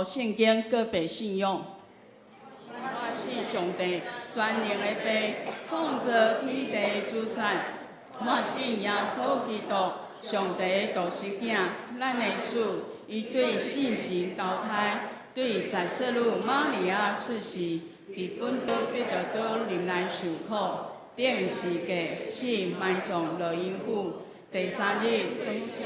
互圣经告白信仰。我信上帝全能的爸，创造天地主宰。我信耶稣基督，上帝的独生囝，咱的主。伊对圣神投胎，对在世女玛利亚出世，伫本岛彼得岛林内受苦，顶世界死埋葬落阴府。第三日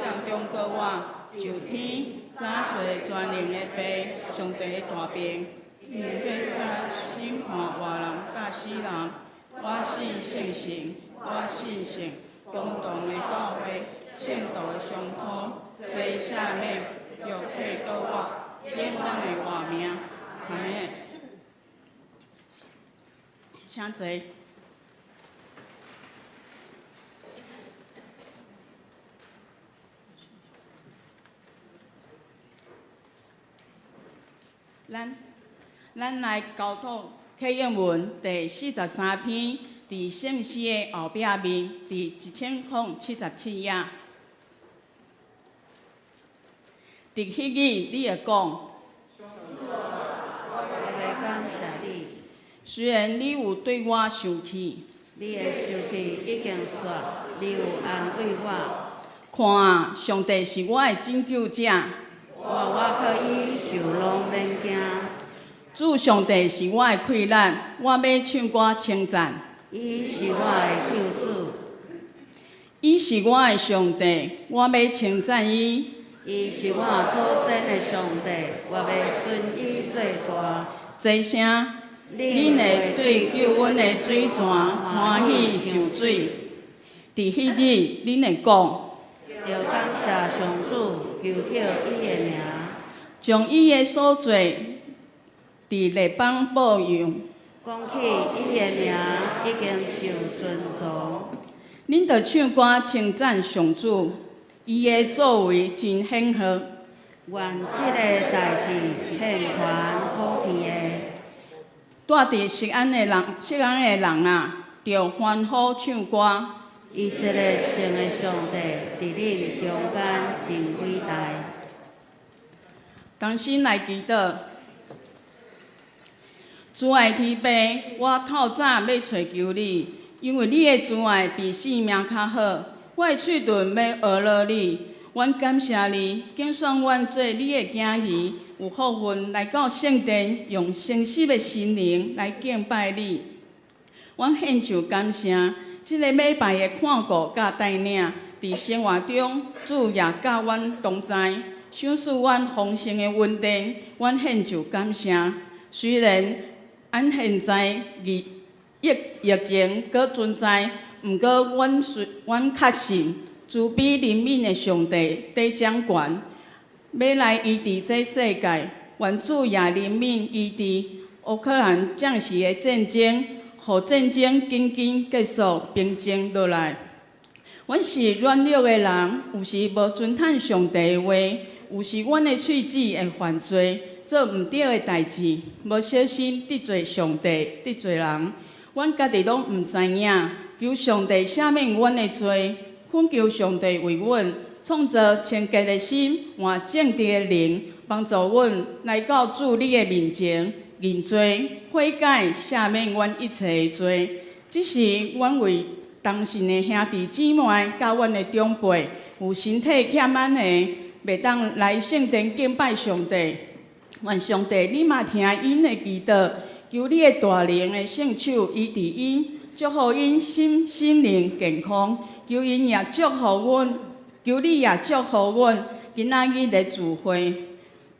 当中过活，就天早做全能的爸，上帝的大病。伊要甲审判活人甲死人。我信圣神，我信圣公道的教会，圣道的相通，做赦免。肉体过活，永远的活命。阿们。请坐。咱来交通启应文第43篇，伫圣诗的后壁面，伫1077页。伫迄日，你会讲，我要感谢你。虽然你有对我生气，你的生气已经煞，你有安慰我。看啊，上帝是我的拯救者。我可以就拢免惊。主上帝是我的溃烂，我要唱歌称赞。伊是我的救主。伊是我的上帝，我要称赞伊。伊是我祖先的上帝，我要尊伊做大。这声，恁会对救阮的水泉欢喜上水。伫迄日，恁会讲，要感谢上主，求叫伊的名，将伊的所做伫列邦报用。讲起伊的名已经受尊重。恁着唱歌称赞上主。伊的作为真显赫，愿即个代志献传普天住伫锡安的人啊，着欢呼唱歌。以色列圣的上帝，伫恁中间真伟大。同心来祈祷，主爱天父，我透早要找求你，因为你的慈爱比性命较好。我的喙唇要学乐你，阮感谢你，拣选阮做你的囝儿，有福分来到圣殿，用诚实的心灵来敬拜你。阮献上感谢，即个礼拜的看顾甲带领，伫生活中主也甲阮同在，赏赐阮丰盛的恩典。阮献上感谢，虽然俺现在疫情搁存在。毋过，阮确信，慈悲怜悯的上帝在掌权，要来医治这世界。愿主也怜悯医治乌克兰战时的战争，互战争紧紧结束，平静落来。阮是软弱的人，有时无遵趁上帝的话，有时阮的喙齿会犯罪，做毋对的代志，无小心得罪上帝，得罪人。阮家己拢毋知影。求上帝赦免阮的罪，恳求上帝为阮创造清洁的心，换正直的灵，帮助阮来到主你的面前认罪悔改，赦免阮一切的罪。这是阮为当信的兄弟姊妹，甲阮的长辈，有身体欠安的，袂当来圣殿敬拜上帝。愿上帝你嘛听因的祈祷，求你的大能的圣手医治因。祝福因心灵健康，求因也祝福阮，求你也祝福阮今仔日的聚会，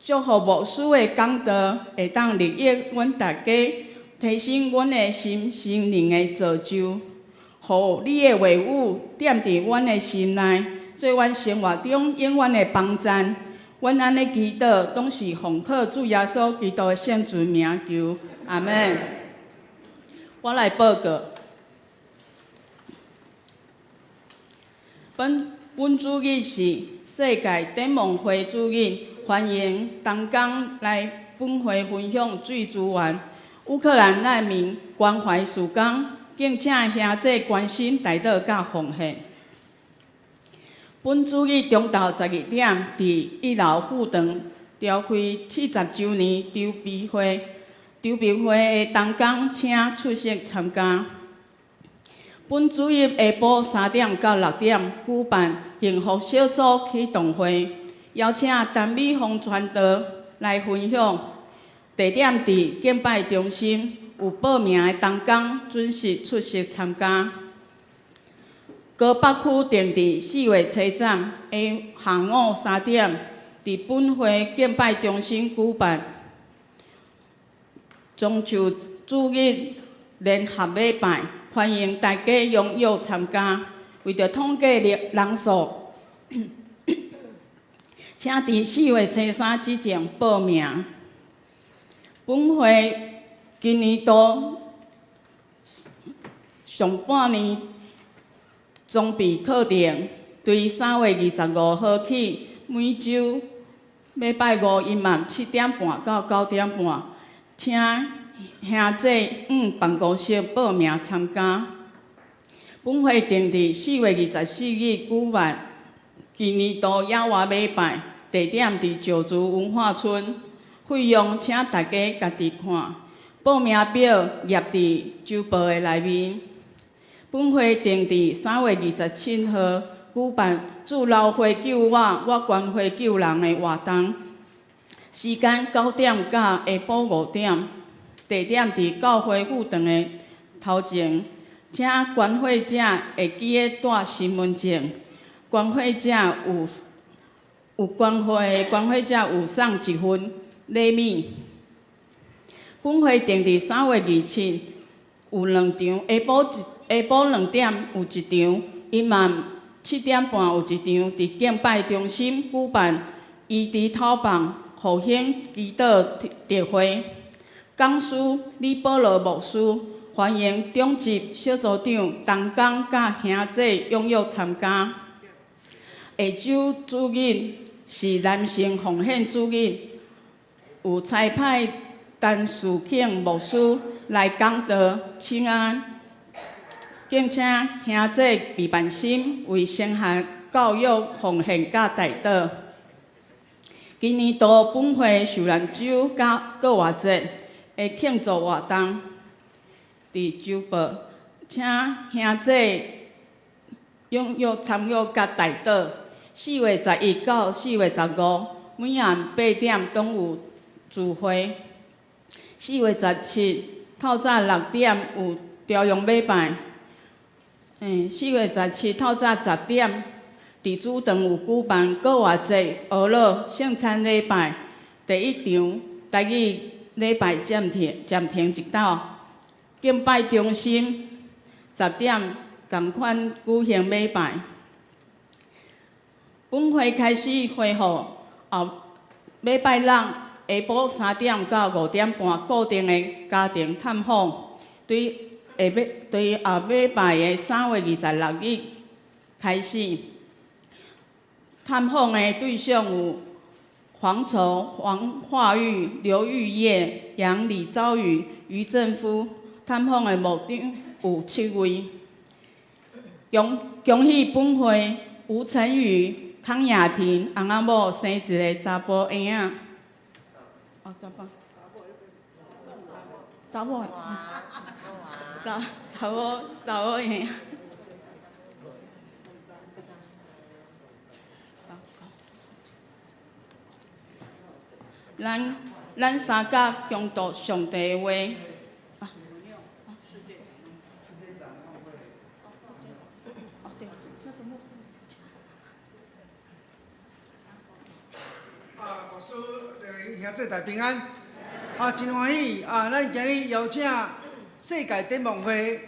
祝福牧师的讲道会当利益阮大家，提升阮的心灵的造就，互你的话语踮伫阮的心内，做阮生活中永远的帮赞。阮安尼祈祷，拢是奉靠主耶稣基督的圣尊名求，阿门。我来报告。本主日是世界展望会主日，欢迎同工来本会分享水资源。乌克兰难民关怀事工，敬请兄弟关心祷告甲奉献。本主日中昼12点，伫1楼副堂召开40周年筹备会。筹备会的当天，请出席参加。本主日下晡3点到6点举办幸福小组启动会，邀请陈美凤传道来分享。地点伫敬拜中心，有报名的同工准时出席参加。高北区定伫4月初站下午3点，伫本会敬拜中心举办。中秋主日联合礼拜，欢迎大家踊跃参加。为着统计人数，请伫4月初3之前报名。本会今年度上半年装备课程，对3月25号起，每周礼拜五一晚7点半到9点半，请兄姐办公室报名参加。本会定伫4月24日举办今年度野外礼拜，地点伫石竹文化村。费用请大家家己看，报名表列伫周报的内面。本会定伫3月27号举办祝老花救我关花救人的活动，时间9点到下晡5点，地点伫教会副堂的头前。请关会者会记得带身份证，关会者有关会者有送1份礼物。本会定伫3月27有2场，下晡2点有1场，一晚7点半有1场，伫敬拜中心举办医治讨棒复兴祈祷特会。讲师李保罗牧师欢迎中级小组长同工甲兄姐踊跃参加。下周主日是男性奉献主日，有差派陈树庆牧师来讲道请安，敬请兄姐备万心，为先学教育奉献甲代祷。今年度本会受难周甲国外节的庆祝活动，伫周报，请兄姐踊跃参与甲代祷。4月11到4月15，每晚8点拢有聚会。4月17，透早6点有朝阳礼拜。4月17透早10点，伫主堂有举办国外节娱乐圣餐礼拜。第1场台语礼拜暂停一道。敬拜中心10点同款举行礼拜。本会开始恢复后礼拜六下晡3点到5点半固定的家庭探访，对后礼拜的3月26日开始。探访的对象有黄筹、黄化玉、刘玉叶、杨李昭宇、于正夫。探访的牧长有7位。恭喜本会吴晨宇、康雅婷翁仔某生一个查甫婴仔。查某婴仔。咱三甲共读上帝的话。牧师，兄弟大平安。真欢喜咱今日邀请世界展望会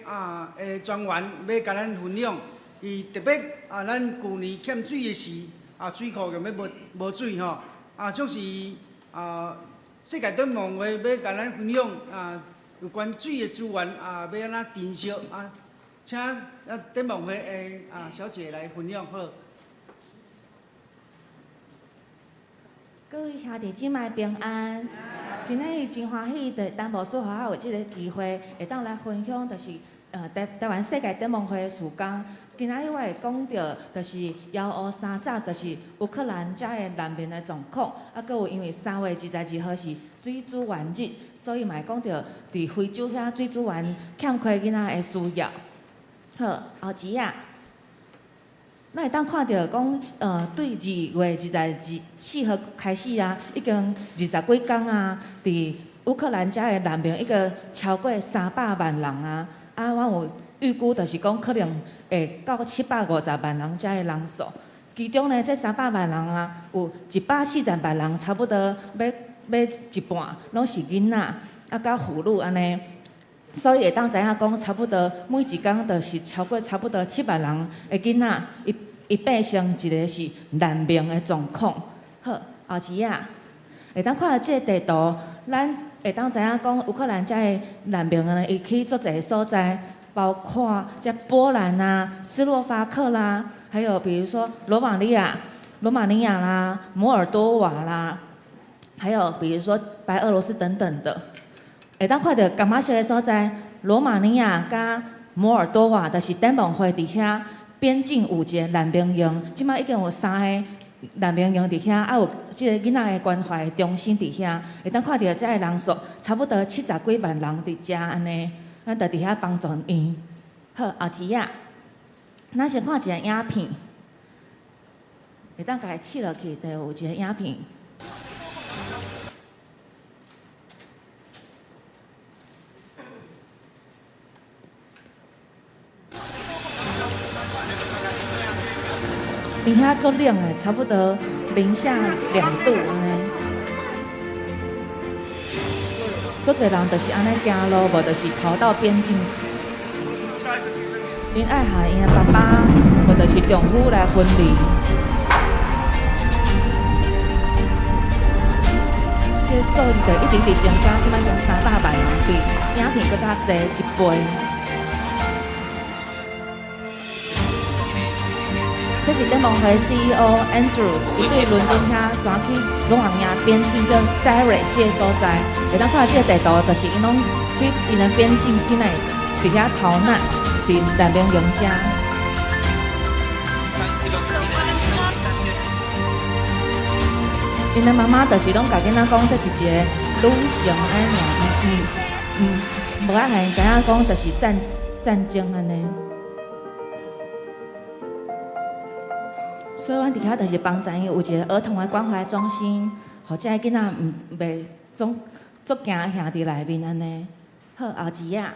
的专员要甲咱分享，伊特别咱旧年欠水的时，水库用要无水吼，总是世界展望会要甲咱分享有关水的资源要安怎珍惜请展望会的小姐来分享好。各位兄弟姊妹平安，今仔日真欢喜，陈牧师予我有即个机会，会当来分享，就是台湾世界展望会的时间，今仔日我会讲到，就是幺乌三早，就是乌克兰遮的南面的状况，啊，搁有因为3月22号是水资源日，所以嘛会讲到伫非洲遐水资源欠缺囡仔的需要。好，后一啊，咱会当看到讲，对2月24号开始啊，已经20几天啊，伫乌克兰遮的南面已经超过300万人啊。啊，我有预估，就是讲可能会到750万人遮的人数。其中呢，这300万人啊，有140万人，差不多要一半，拢是囡仔，啊，甲妇女安尼。所以会当知影讲，差不多每一工就是超过差不多7万人的囡仔，伊变成一个是难民的状况。好，后一啊，会当看到这个地图，咱会当知影讲，乌克兰遮的难民呢，伊去足侪所在，包括遮波兰啊、斯洛伐克啦，还有比如说罗马尼亚啦、摩尔多瓦啦，还有比如说白俄罗斯等等的，会当看到感觉色的所在，罗马尼亚甲摩尔多瓦，就是展望会伫遐边境有一个难民营，即摆已经有3个难民营伫遐，啊有即个囡仔的关怀中心伫遐，会当看到遮个人数差不多70几万人伫遮安尼，咱就伫遐帮助因。好，后一啊，咱先看一个影片，会当家己试落去，就有一个影片。伫遐足冷的，差不多零下2度安尼。足侪人就是安尼行路，无就是逃到边境。因爱和因的爸爸，无就是丈夫来分离。这个数字就一直增加，即摆从300万人比影片更较侪1倍。这是展望会 CEO Andrew， 伊对伦敦遐转去罗马尼亚边境叫 Sarah 这个所在，会当看到这个地图，就是因拢去因的边境去内伫遐逃难，伫难民营遮。因的妈妈就是拢甲囡仔讲，这是一个女性安尼，无爱互因知影讲，就是战争安尼。所以，阮伫遐就是帮助因有一个儿童的关怀中心，互遮个囡仔袂总足惊吓伫内面安尼。好，后一啊。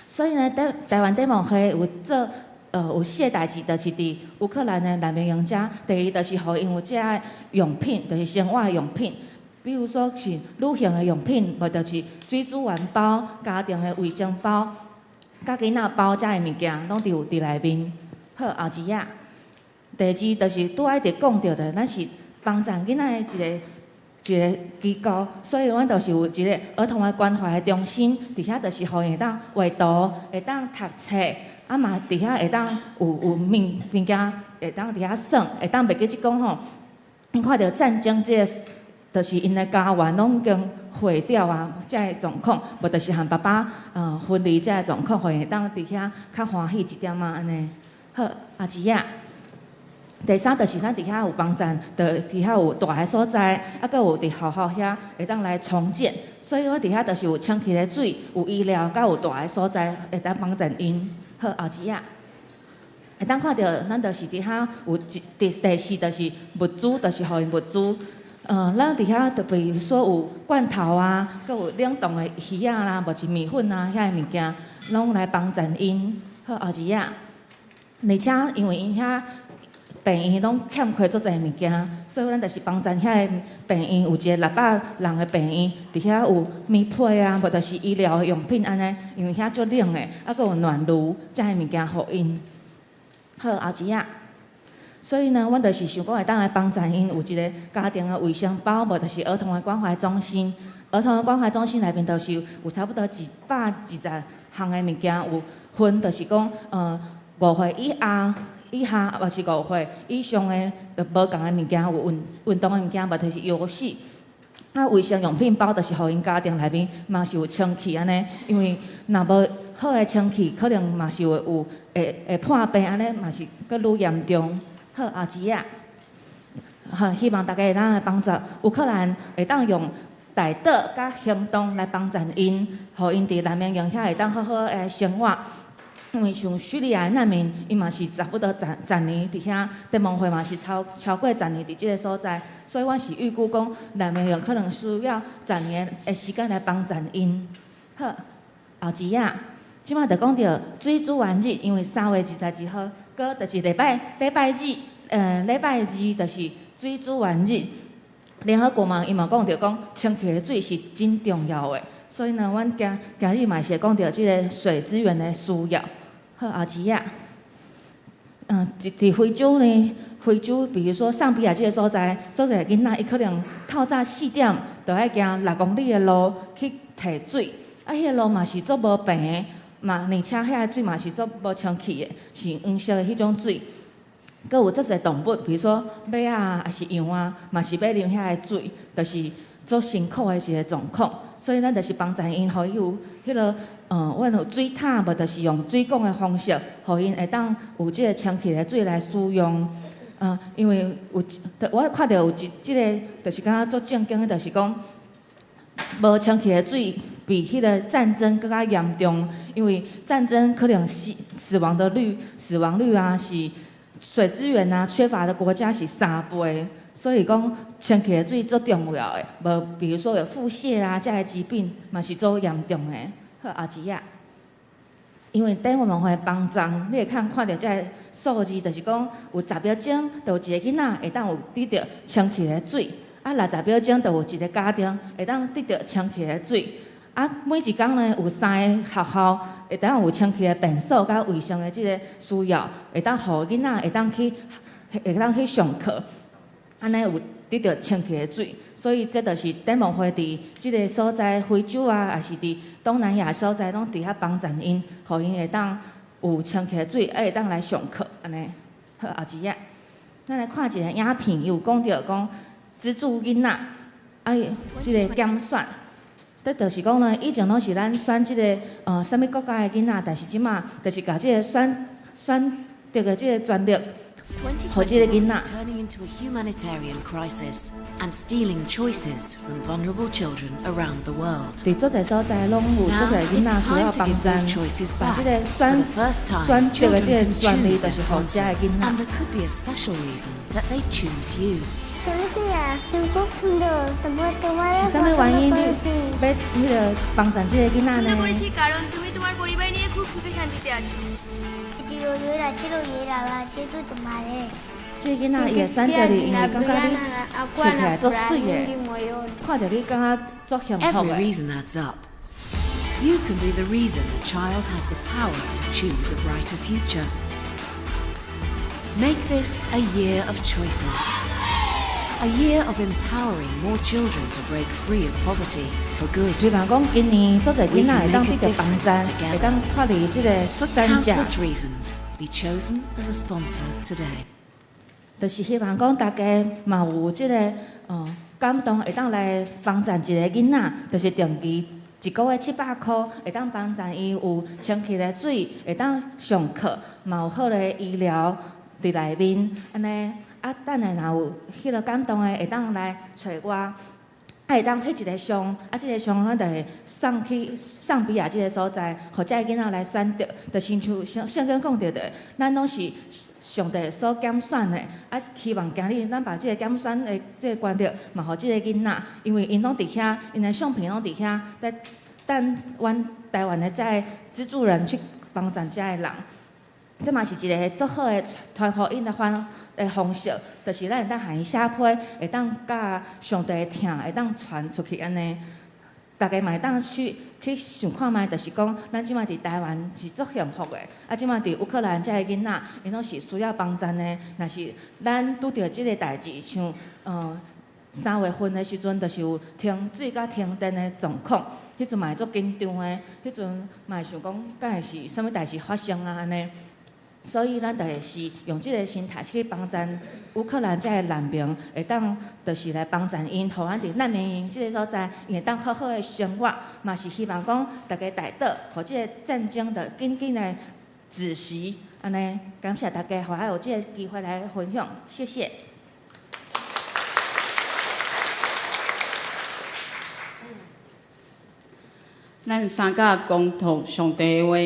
所以呢，台湾展望会有做有4个代志，就是伫乌克兰的难民营遮，第一就是互因有遮个用品，就是生活用品，比如说是女性的用品，无就是水资源包、家庭的卫生包、甲囡仔包遮个物件，拢有伫内面。好，后一啊。第二就是拄爱伫讲到的，咱是帮助囡仔的一个机构，所以阮就是有一个儿童的关怀的中心，伫遐就是互因会当画图，会当读册，啊嘛伫遐会当有物件，会当伫遐耍，会当袂记即讲吼，因看到战争这个，就是因的家园拢已经毁掉啊，遮个状况，无就是和爸爸分离遮个状况，互因会当伫遐较欢喜一点啊安尼。好，后一啊。第三就是咱伫遐有帮站，伫遐有大个所在，啊，搁有伫学校遐会当来重建，所以我伫遐就是有清气的水，有医疗，甲有大个所在会当帮助因。好，后一啊，会当看到咱就是伫遐有第四就是物资，就是互因物资。咱伫遐就比如说有罐头啊，搁有冷冻的鱼啊啦，无是米粉啊遐个物件，拢来帮助因。好，后一啊，而且因为因遐病院拢欠缺足侪物件，所以咱就是帮助遐个病院有一个600人的病院，伫遐有棉被啊，无就是医疗用品安尼，因为遐足冷的，啊，搁有暖炉，遮个物件互因。好，后一啊，所以呢，阮就是想讲会当来帮助因有一个家庭的卫生包，无就是儿童的关怀中心。儿童的关怀中心内面就是有差不多120项的物件，有分就是讲5岁以下或是5岁以上的无共的物件，有运动的物件，无就是游戏，卫生用品包就是互因家庭内面嘛是有氢气安尼，因为若无好诶氢气，可能嘛是会破病安尼，嘛是搁愈严重。好，后一页。好，希望大家会当来帮助乌克兰，会当用大德甲行动来帮助因，互因伫南面用遐会当好好诶生活。因为像叙利亚难民，伊嘛是差不多10年伫遐，电梦会嘛是超过10年伫即个所在，所以阮是预估讲南面用可能需要10年诶时间来帮助因。好，后一页，即马着讲到水资源日，因为3月22号，搁就是礼拜二，礼拜2就是水资源日。联合国嘛，伊嘛讲着讲清气的水是真重要的，所以呢，阮今日嘛是讲到即个水资源的需要。好，后一页，伫非洲呢，非洲比如说上比亚即个所在，做个囡仔伊可能透早4点就爱行6公里的路去摕水，迄个路嘛是足无平的，嘛而且遐个水嘛是足无清气的，是黄色的迄种水。搁有足侪动物，比如说马啊，还是羊啊，嘛是要啉遐个水，就是足辛苦的一个状况。所以咱就是帮助因，互伊有迄个阮有水塔，无就是用水管的方式，互因会当有即个清气的水来使用。因为我看到有即个，就是感觉足正经的，就是讲无清气的水比迄个战争更加严重，因为战争可能死亡率啊是。水资源啊，缺乏的国家是3倍，所以讲清气的水最重要的。无，比如说有腹泻啊，这类疾病嘛是最严重的。好，后一页，因为等我们会帮助，你会看到这个数字，就是讲有10秒钟，就有一个囡仔会当有得到清气的水，啊，60秒钟就有一个家庭会当得到清气的水。啊，每一工呢有3个学校会当有清气的便所甲卫生的即个需要，会当互囡仔会当去上课，安尼有得到清气的水。所以这就是展望会伫即个所在，非洲啊，还是伫东南亚所在，拢伫遐帮助因，互因会当有清气的水，会当来上课安尼。好，后一页，咱来看一个影片，有讲到讲资助囡仔，即个减选。就是讲呢，以前拢是咱选即个什物国家的囡仔，但是即马就是甲即个选择的即个专利，互即个囡仔。turning into a humanitarian crisis and stealing choices from vulnerable children around the world. 伫足侪所在拢有足侪囡仔需要帮助，但即个选择的即个专利就是互遮个囡仔。 And there could be a special reason that they choose you. 是啥物原因你要迄个帮助即个囡仔呢？কারণ তুমি তোমার পরিবার নিয়ে খুব সুখে শান্তিতে আছো। 即个囡仔伊会选择你，因为感觉你笑起来足水的，看到你感觉足幸福 Every 的。 reason adds up. You can be the reason a child has the power to choose a brighter future. Make this a year of choices. A year of empowering more children to break free of poverty for good. 希望讲今年足侪囡仔会当得到帮助，会当脱离即个三者。 Countless reasons. Be chosen as a sponsor today. 就是希望讲大家嘛有即个感动，会当来帮助一个囡仔，就是定期1个月700块，会当帮助伊有清气的水，会当上课，嘛有好的医疗伫内面，安尼。 啊，等下若有迄个感动的，会当来找我，会当翕一个相，即个相咱就会送去上比亚即个所在，互遮个囡仔来选择。就亲像圣经讲着的，咱拢是上帝所拣选的，希望今日咱把即个拣选的即个权利嘛，互即个囡仔，因为因拢伫遐，因的相片拢伫遐，在等阮台湾的遮个资助人去帮助遮个人。这嘛是一个足好的传福音的方式，就是咱会当向伊写批，会当甲上帝的听，会当传出去安尼。大家嘛会当去想看觅，就是讲咱即摆伫台湾是足幸福的，即摆伫乌克兰遮个囡仔，因拢是需要帮助的。若是咱拄着即个代志，像3月份的时阵，就是有停水甲停电的状况，迄阵嘛会足紧张的，迄阵嘛会想讲，敢会是啥物代志发生啊安尼。所以咱就是用即个心态去帮助乌克兰遮个难民，会当就是来帮助因，互咱伫难民营即个所在，因会当好好的生活。嘛是希望讲大家大岛，互即个战争的紧紧的止息。安尼，感谢大家，互我有即个机会来分享，谢谢。咱三甲公读上帝的话，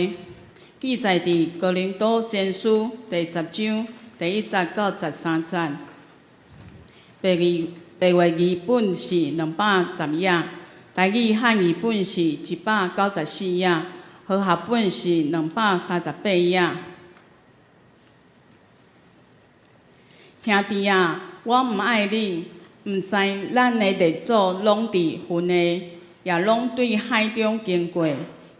记载伫哥林多前书第10章第1节到13节。白语本是210页，台语汉语本是194页，和合本是238页。兄弟啊，我毋爱恁，毋知咱的列祖拢伫云的。也拢对海中经过，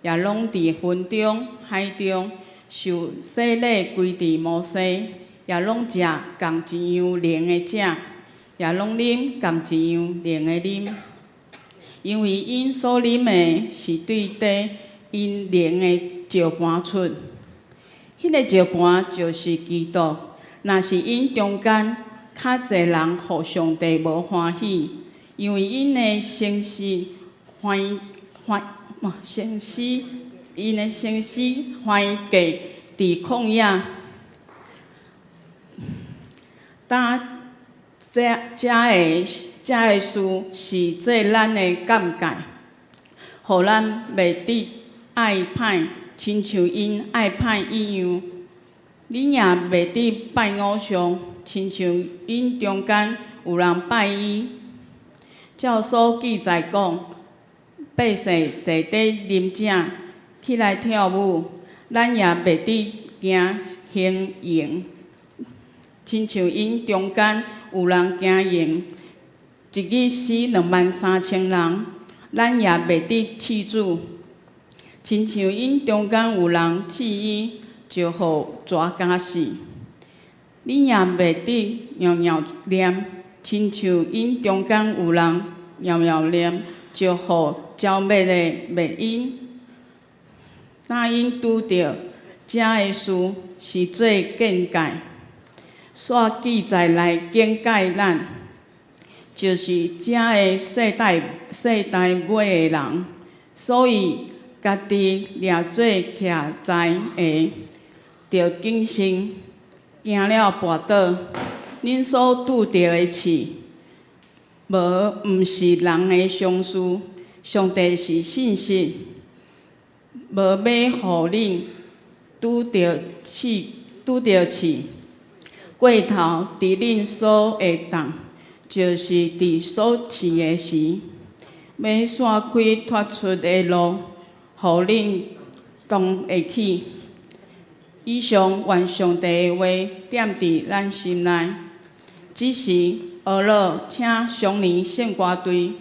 也拢伫云中、海中受洗礼归伫摩西，也拢食共一样灵的食，也拢啉共一样灵的啉。因为因所啉的是对地因灵的石盘出，迄个石盘就是基督。若是因中间较侪人互上帝无欢喜，因为因的生死。生死，因的生死还价伫旷野。当这个事是做咱的鉴戒，互咱袂得爱歹，亲像因爱歹一样。恁也袂得拜偶像，亲像因中间有人拜伊。照所记载讲。百姓坐底啉食，起来跳舞，咱也袂得行行淫，亲像因中间有人行淫，一日死23000人，咱也袂得饲主，亲像因中间有人饲伊，就互蛇咬死。恁也袂得尿尿念，亲像因中间有人尿尿念。就互消灭的灭因，当因拄着这个事，是做见解，煞记载来警戒咱，就是这个世代尾的人，所以家己掠做徛在下，着谨慎，行了跋倒，恁所拄着的刺。毋是人的相事，上帝是信实，无要互恁拄着刺，过头伫恁所会当，就是伫所刺的时，要闪开脱出的路，互恁同会起。以上愿上帝的话点伫咱心内，只是。俄勒，请上年献歌队。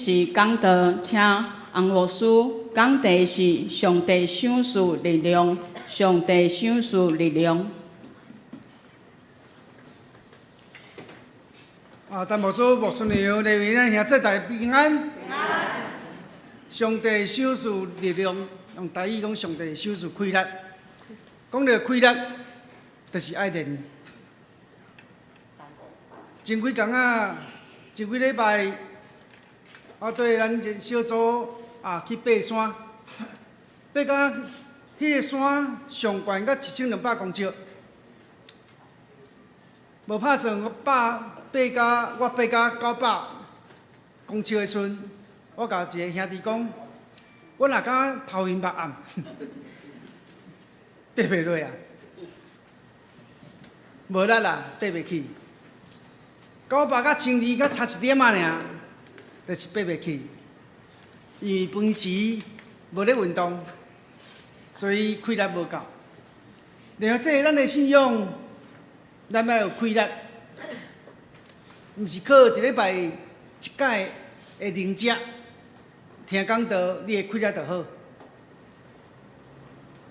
是讲道，请红牧师讲题是上帝赏赐力量，上帝赏赐力量。但牧师牧师娘，礼为咱兄弟大平安。上帝赏赐力量，用台语讲上帝赏赐气力。讲到气力，就是爱练。前几工啊，前几礼拜，我对咱一小组去爬山，爬到迄个山上悬到1200公尺，无拍算我爬到900公尺的时阵，我甲一个兄弟讲，我若敢头晕目暗，爬袂落啊，无力啦，爬袂起。900到1200甲差1点仔尔，就是爬袂起。因为平时无咧运动，所以气力无够。然后这咱的信仰，咱要有气力，毋是靠一礼拜一届的灵食，听讲道，你的气力就好。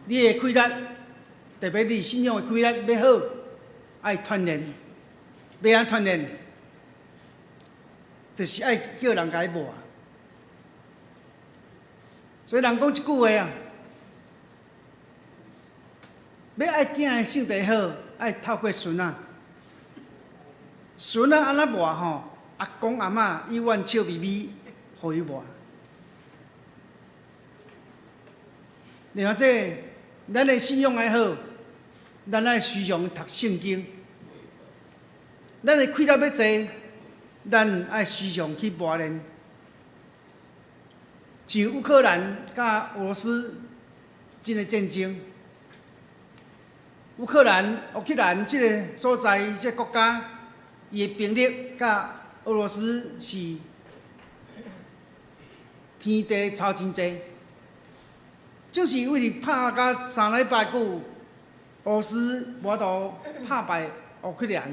你的气力，特别你信仰的气力要好，爱锻炼。要安锻炼？就是爱叫人甲伊磨。所以人讲一句话啊，要爱囝的性地好，爱透过孙仔。孙仔安怎磨吼？阿公阿嬷伊愿笑眯眯，互伊磨。然后咱的信仰爱好，咱爱时常读圣经。咱的气力要济，咱爱时常去磨练。像乌克兰甲俄罗斯这个战争，乌克兰这个所在，这个国家，伊的兵力甲俄罗斯是天地差真济。就是因为拍到3礼拜久，俄罗斯无度拍败乌克兰，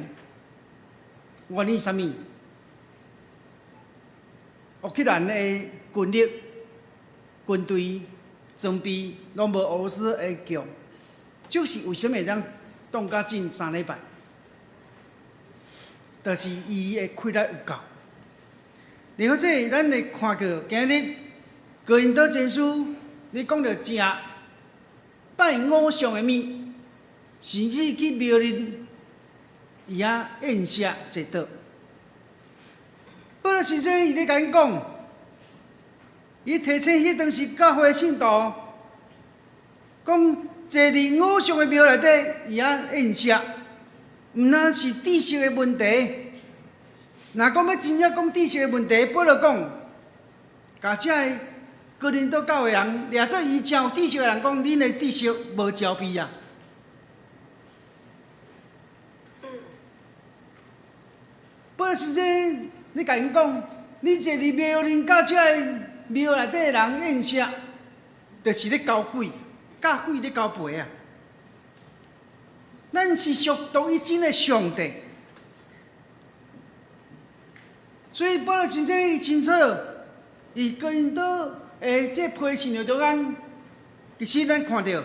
原因是啥物？乌克兰的军力、军队、装备拢无俄罗斯的强，就是为什么会当挡甲进3礼拜？就是伊的气力有够。然后咱会看到今日哥林多前书。你讲到食拜偶像的物，甚至去庙里伊宴食坐倒。保罗先生伊咧甲因讲，伊提醒迄当时教会信徒，讲坐伫偶像的庙内底伊宴食，毋单是知识的问题。若讲要真正讲知识的问题，保罗讲，甲这哥林多教会人，掠做伊真有知识的人讲，恁的知识无招庇啊！保罗先生，你甲因讲，你坐伫庙里，甲这庙内底的人宴食，就是咧交鬼，教鬼咧交陪啊！咱是属独一真的上帝，所以保罗先生伊清楚，伊哥林多。这批信的中间，其实咱看到，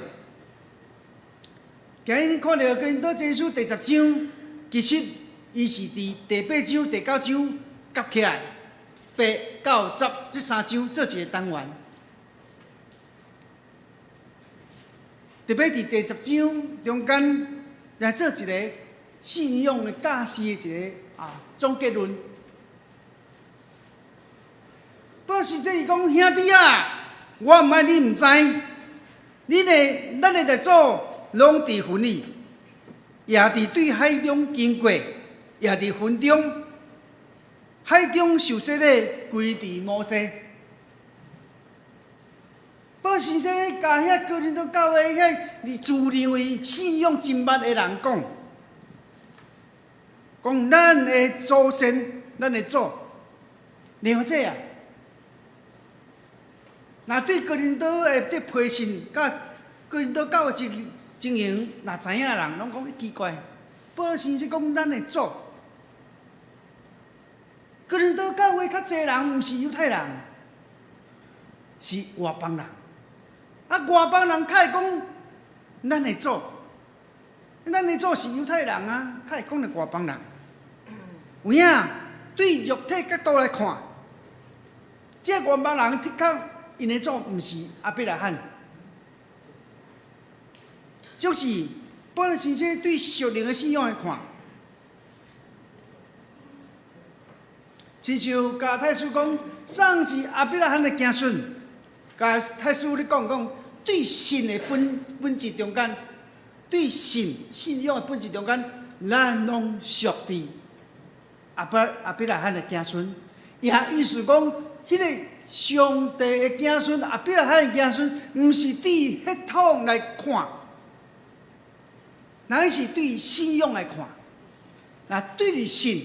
今日看到《哥林多前书》第10章，其实伊是伫第8章、第9章夹起来，8、9、10这3章做一个单元。特别伫第10章中间来做一个信仰的假释的一个总结论。保罗这伊讲兄弟啊，我毋爱你毋知，咱的列祖拢伫坟里，也伫对海中经过，也伫坟中，海中受洗的归伫摩西。保罗先生甲遐哥林多教会遐自认为信仰真密的人讲，咱的祖先，咱的祖，然后这啊。若对哥林多的这批信，甲哥林多教的情形，若知影的人，拢讲奇怪。保罗先生讲咱的祖，哥林多教会较侪人毋是犹太人，是外邦人。啊，外邦人较会讲咱的主，咱的主是犹太人啊，较会讲的外邦人。有影对肉体角度来看，这外邦人的确因的主毋是阿伯拉罕，就是保罗先生对属灵的信仰来看。亲像加太书讲，上是阿伯拉罕的子孙。加太书咧讲，对神的本质中间，对神信仰的本质中间，咱拢属于阿伯拉罕的子孙。也意思讲，迄个上帝的子孙，阿伯拉罕的子孙，毋是对血统来看，乃是对信仰来看。那对于神。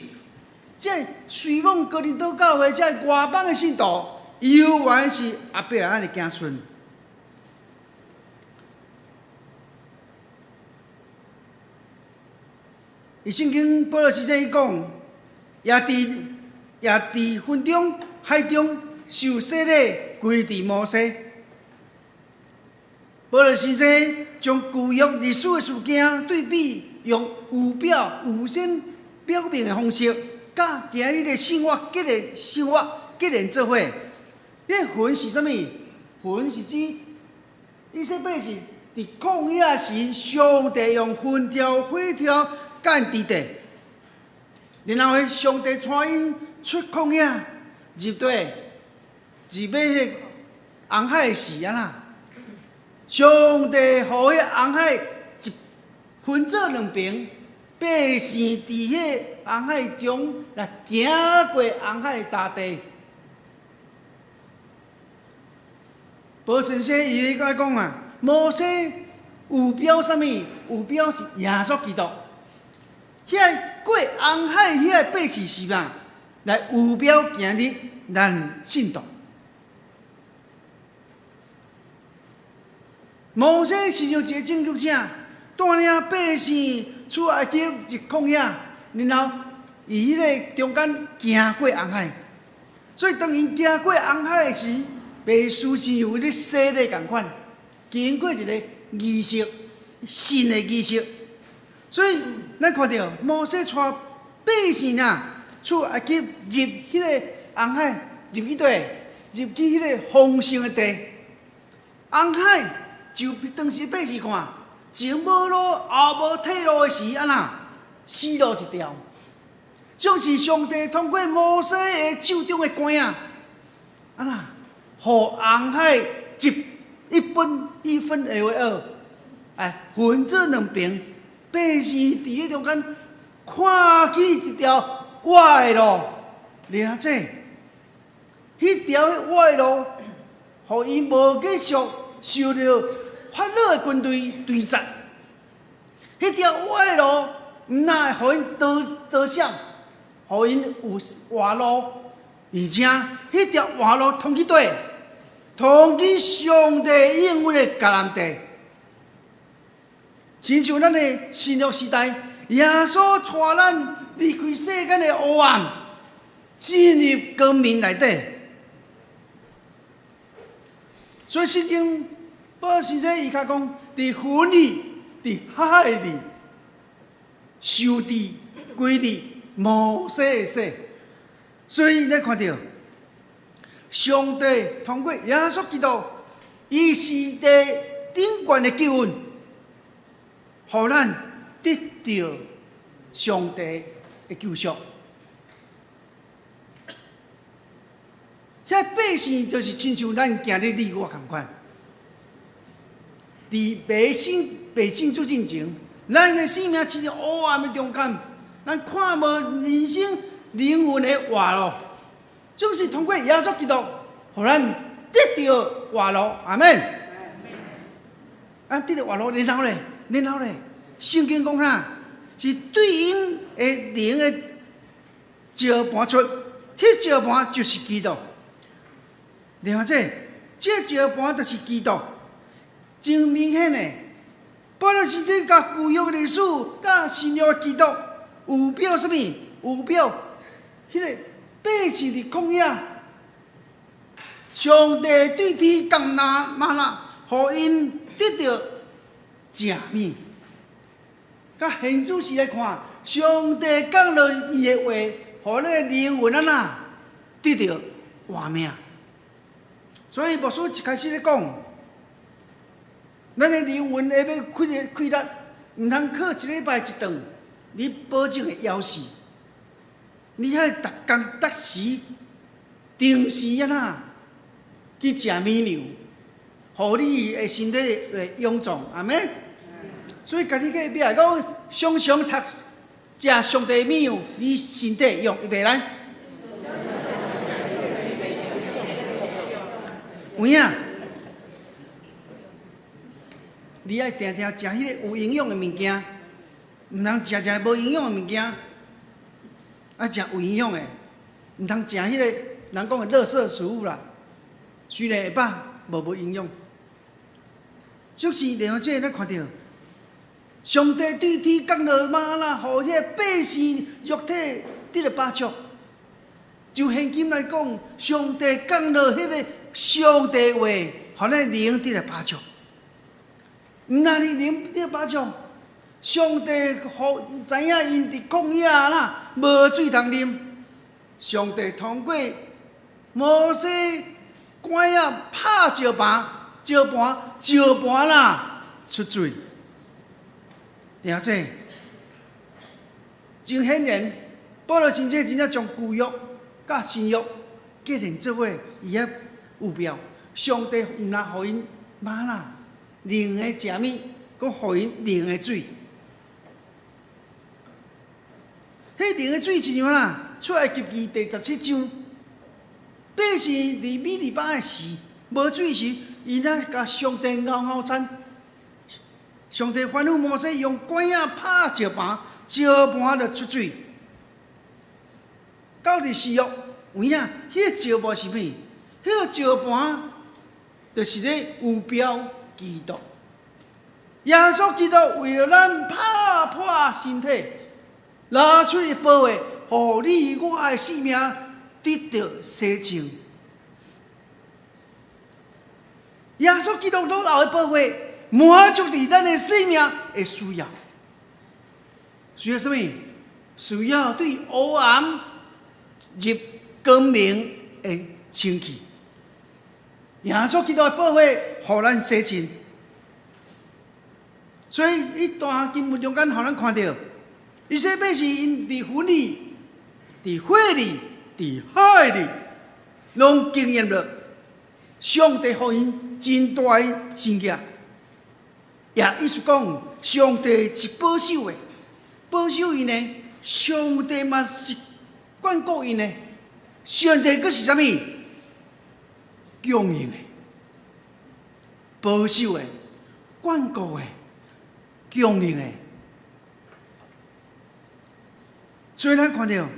这随往哥林多教会，这外邦的信徒，犹原是阿伯拉罕的子孙。伊圣经保罗先生伊讲，也伫云中海中受洗礼，归伫摩西。保罗先生将旧约历史的事件对比，用有表有先表明的方式。甲今日的生活结连做伙。迄魂是啥物？魂是指以色列是伫旷野时，上帝用云条、火条干地地，然后上帝带因出旷野，入底，入尾迄红海时啊啦。上帝互迄红海一分做两边。百姓伫迄红海中来行过红海大地。保先生伊咧讲啊，摩西有标啥物？有标是耶稣基督。遐过红海遐百姓是嘛？来有标今日咱信徒。摩西是像一个拯救者，带领百姓。出埃及入旷野，然后伊迄个中间行过红海，所以当因行过红海时，袂输是有咧洗礼共款，经过一个仪式，新的仪式。所以咱看到摩西带百姓啊，出埃及入迄个红海，入去地，入去迄个丰盛的地，红海就当时百姓看。前无路后无退路的时，安那死路一条，总是上帝通过摩西的手中的竿啊，安那，互红海一分为二，分做两边，百姓伫迄中间看起一条歪的路，了解？迄条歪的路，互因无继续受到。法老的军队追杀，迄条歪路毋但会互因得胜，互因有活路，而且迄条活路通去对，通去上帝应允的迦南地。亲像咱的新约时代，耶稣带咱离开世间的黑暗，进入光明内底。所以圣经。保罗先生伊较讲，伫魂里、伫海里、受伫归伫摩西的洗，所以咱看到上帝通过耶稣基督，伊是伫顶悬的救恩，互咱得到上帝的救赎。遐百姓就是亲像咱今日你我共款。伫未信主进前，咱的生命是黑暗的中间，咱看无人生灵魂的活路，总是通过耶稣基督，互咱得到活路。阿门。得到活路，然后咧，圣经讲啥？是对因的灵的召唤出，迄召唤就是基督。了解？这召唤就是基督。真明显的，保罗先生甲旧约的历史、甲新约的基督有表什么？有表迄个百姓伫曠野，上帝对天降吗哪，互因得到食物。甲现主时来看，上帝降落伊的话，互咱的灵魂得到活命。所以牧师一开始咧讲，咱的灵魂下要开力，毋通靠一礼拜一顿，你保证会枵死。你还逐工逐时定时去食米粮，互你的身体会臃肿，阿妹。所以家己隔壁讲，常常食上帝米粮，你身体用预备来。有影，你爱定定食迄个有营养的物件，毋通食无营养的物件。爱食有营养的，毋通食迄个人讲的垃圾食物啦。虽然会饱，无营养。就是然后这咱看到，上帝对天降落吗哪，互迄个百姓肉体得到饱足。就现今来讲，上帝降落迄个上帝话，互咱灵得到饱足。毋但是灵得到饱足。上帝互知影因伫旷野无水通啉，上帝通过摩西管仔拍石盘出水，了解？真显然，保罗真正将旧约甲新约结连做伙，伊遐有标。上帝毋但互因吗哪灵的食物，佮互因灵的水。迄灵的水是怎样出埃及记第17章，百姓伫米利巴的时，无水时，伊甲上帝嗷惨。上帝吩咐摩西用管仔拍石盘，石盘就出水。到日是约有影，迄个石盘是咩？迄个石盘就是咧有标基督。耶稣基督为了咱拍破身体。拿出去保卫，互你我的性命得到洗净。耶稣基督都有的保卫，满足伫咱的性命的需要。需要什么？需要对黑暗入光明的清气。耶稣基督的保卫，互咱洗净。所以，一段经文中间，互咱看到。以色列百姓因伫坟里、伫火里、伫海里，拢经验了上帝互因真大的神迹。也意思讲，上帝是保守的，保守因呢，上帝嘛是眷顾因呢。上帝佫是啥物？供应的、保守的、眷顾的、供应的。所以咱看到，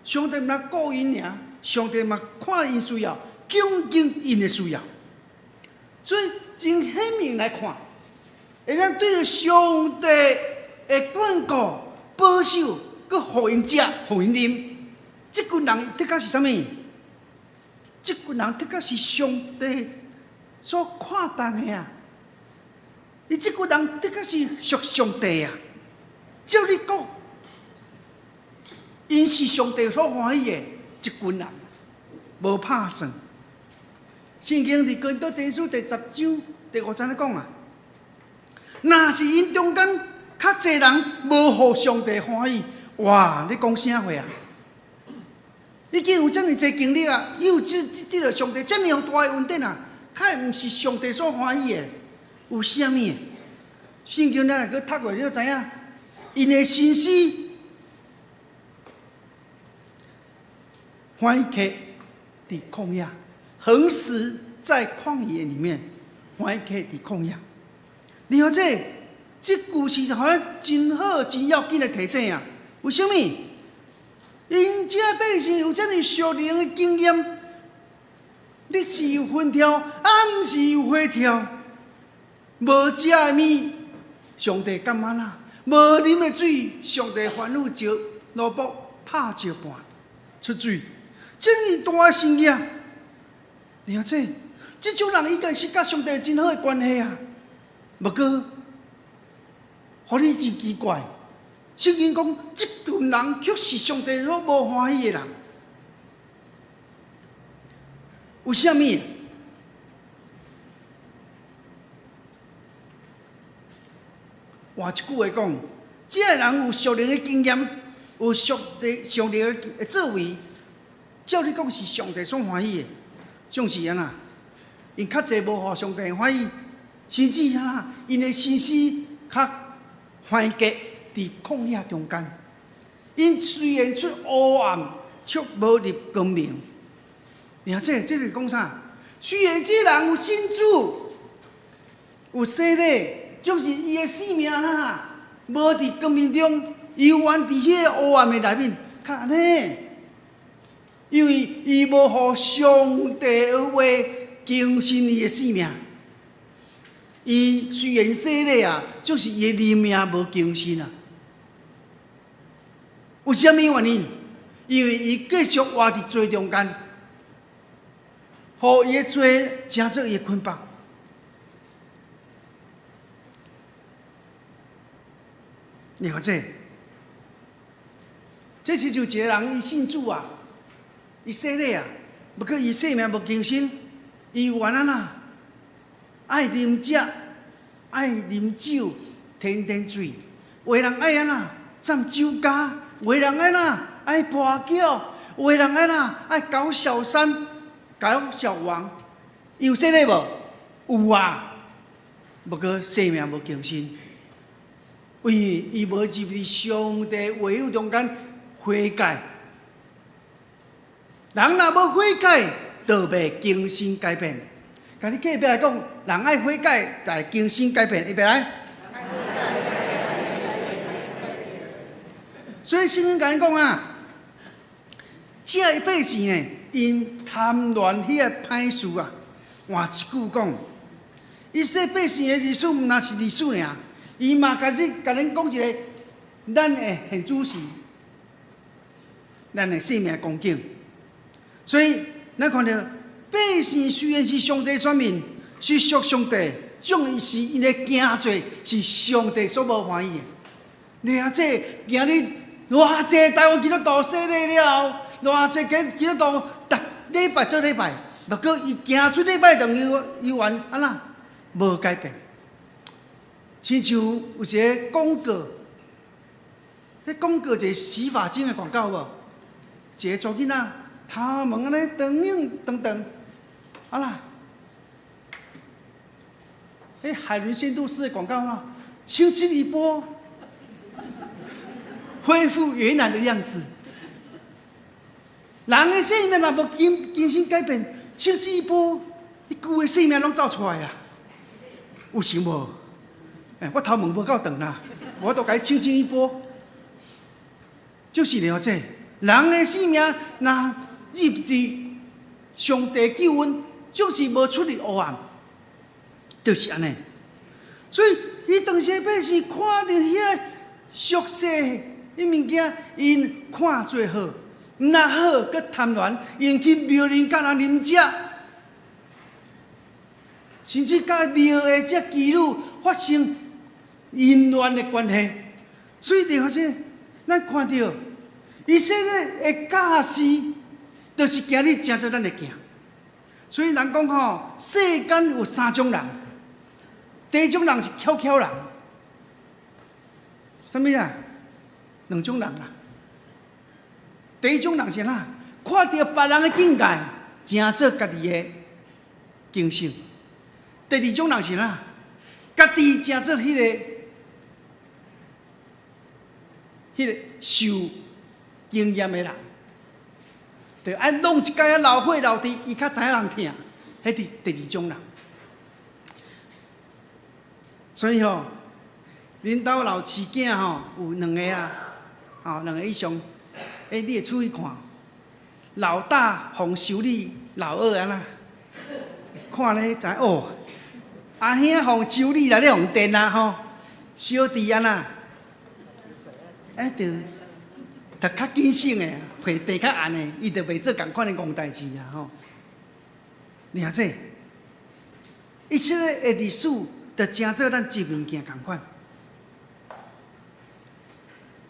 上帝毋但顾因尔，上帝嘛看因需要，恭敬因的需要。所以真显明来看，会咱对着上帝的眷顾、保守，佮互因食、互因啉，即群人的确是啥物？即群人的确是上帝所看重的啊！伊即群人的确是属上帝啊！照你讲。因是上帝所欢喜的一群人，无拍算。圣经伫哥林多前书第10章第5节咧讲啊，若是因中间较侪人无互上帝欢喜，哇！你讲啥话啊？已经有遮尔侪经历啊，又有得到上帝遮尔大的恩典啊，较毋是上帝所欢喜的，有啥物？圣经咱来去读过，你就知影，因的心思。欢喜伫旷野，横死在旷野里面，欢喜伫旷野。然后这句是互咱真好、真要紧的提醒啊！为什么？因这百姓有这么属灵的经验，日是有分跳，暗是有火跳，无食的物，上帝干嘛啦？无啉的水，上帝吩咐石萝卜拍石盘。出水，这么大生意，了解？这种人应该是甲上帝真好的关系啊。不过，互你真奇怪，圣经讲，这群人却是上帝所无欢喜的人。为什么？换一句话讲，这个人有属灵的经验，有上帝的作为，照你讲是上帝所欢喜的，总是安那，因较济无互上帝欢喜，甚至安那，因的心思较缓结伫旷野中间。因虽然出黑暗，却无入光明。了解，这是讲啥？虽然这人有信主，有洗礼。就是伊的生命啦，无伫光明中，犹原伫迄个黑暗的内面，看安尼。因为伊无互上帝的话更新伊的生命。伊虽然洗礼啊，就是伊的灵命无更新啊。有啥物原因？因为伊继续活伫罪中间，互伊的罪成做伊的捆绑。了解，这是就一个人伊信主啊，伊洗礼啊，不过伊生命无更新，伊原安那爱啉食，爱啉酒，天天醉，有的人爱安那占酒家，有的人安那爱跋筊，有的人安那爱搞小三，搞小王，伊有洗礼无？有啊，不过生命无更新。因为伊无入伫上帝话语中间悔改，人若无悔改，就袂更新改变。甲你隔壁来讲，人爱悔改，来更新改变，会袂来？所以圣经甲你讲啊，这百姓呢，因贪恋迄个歹事啊，换一句讲，伊说百姓的历史毋若是历史尔。伊嘛开始甲咱讲一个咱的现主事，咱的生命光景。所以咱看到百姓虽然是上帝选民，是属上帝，总是因的行罪是上帝所无欢喜的。了解，今日偌济台湾基督徒洗礼了，偌济基督徒逐礼拜做礼拜，不过伊行出礼拜堂犹原安那无改变。亲像有一个广告，迄广告一个洗发精的广告无？一个查囡仔头毛安尼长影长长，啊啦，迄海伦仙度丝的广告啦，轻轻一拨，恢复原来的样子。人的生命若无更新改变，轻轻一拨，伊旧的生命拢走出来啊！有想无？我头毛无够长啦，我都该轻轻一拨，就是了解人的生命若入至上帝救恩，就是无出入黑暗，就是安尼。所以，伊当时百姓看到迄个俗世迄物件，因看做好，若好佮贪恋，因去庙里甲人啉食，甚至甲庙的这妓女发生淫乱的关系。所以了解，咱看到一切的假事，就是今日正做咱的行。所以人讲吼，世间有三种人，第一种人是巧巧人，什么啊？两种人啦。第一种人是哪？看到别人的境界，正做家己的经性。第二种人是哪？家己正做迄个受经验的人，就按弄一届啊老伙老弟，伊较知影人疼，迄是第二种人。所以吼，恁兜老饲囝吼有两个啊，吼两个以上，你会注意看，老大逢修理老二安那，看咧知哦，阿兄逢修理来咧逢电啊吼，小弟安那，就读较谨慎的，皮地较硬的，伊就袂做共款的戆代志啊吼。了解，一切的历史，就真做咱一物件共款。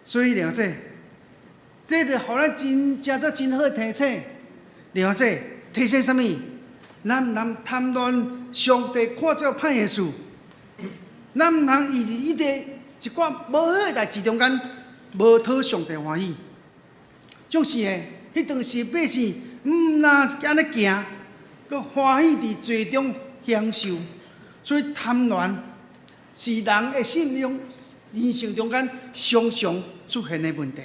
所以了解，这就互咱真做真好提醒。了解，提醒什么？咱毋通贪恋上帝看做歹的事，咱毋通伊伫一寡无好的代志中间，无讨上帝欢喜。就是的，迄当时百姓若安尼行，佮欢喜伫罪中享受，所以贪恋是人的心中、人生中间常常出现的问题。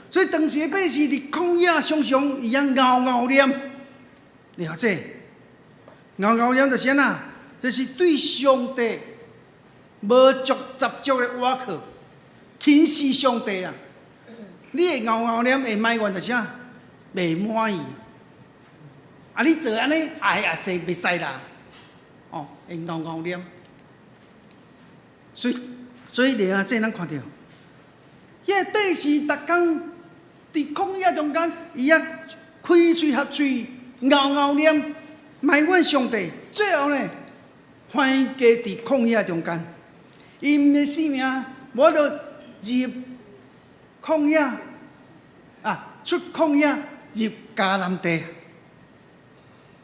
所以当时的百姓伫旷野常常伊熬念，了解？熬念就是安那？就是对上帝无足十足的倚靠，轻视上帝啊！你会熬念会埋怨就是啥？袂满意。啊！你做安尼爱也是袂使啦，哦，会熬念。所以了啊，这咱看到，迄百姓逐工伫旷野中间，伊也开嘴合嘴，熬念，埋怨上帝。最后呢，反家伫旷野中间，因的性命无得入旷野啊，出旷野入迦南地。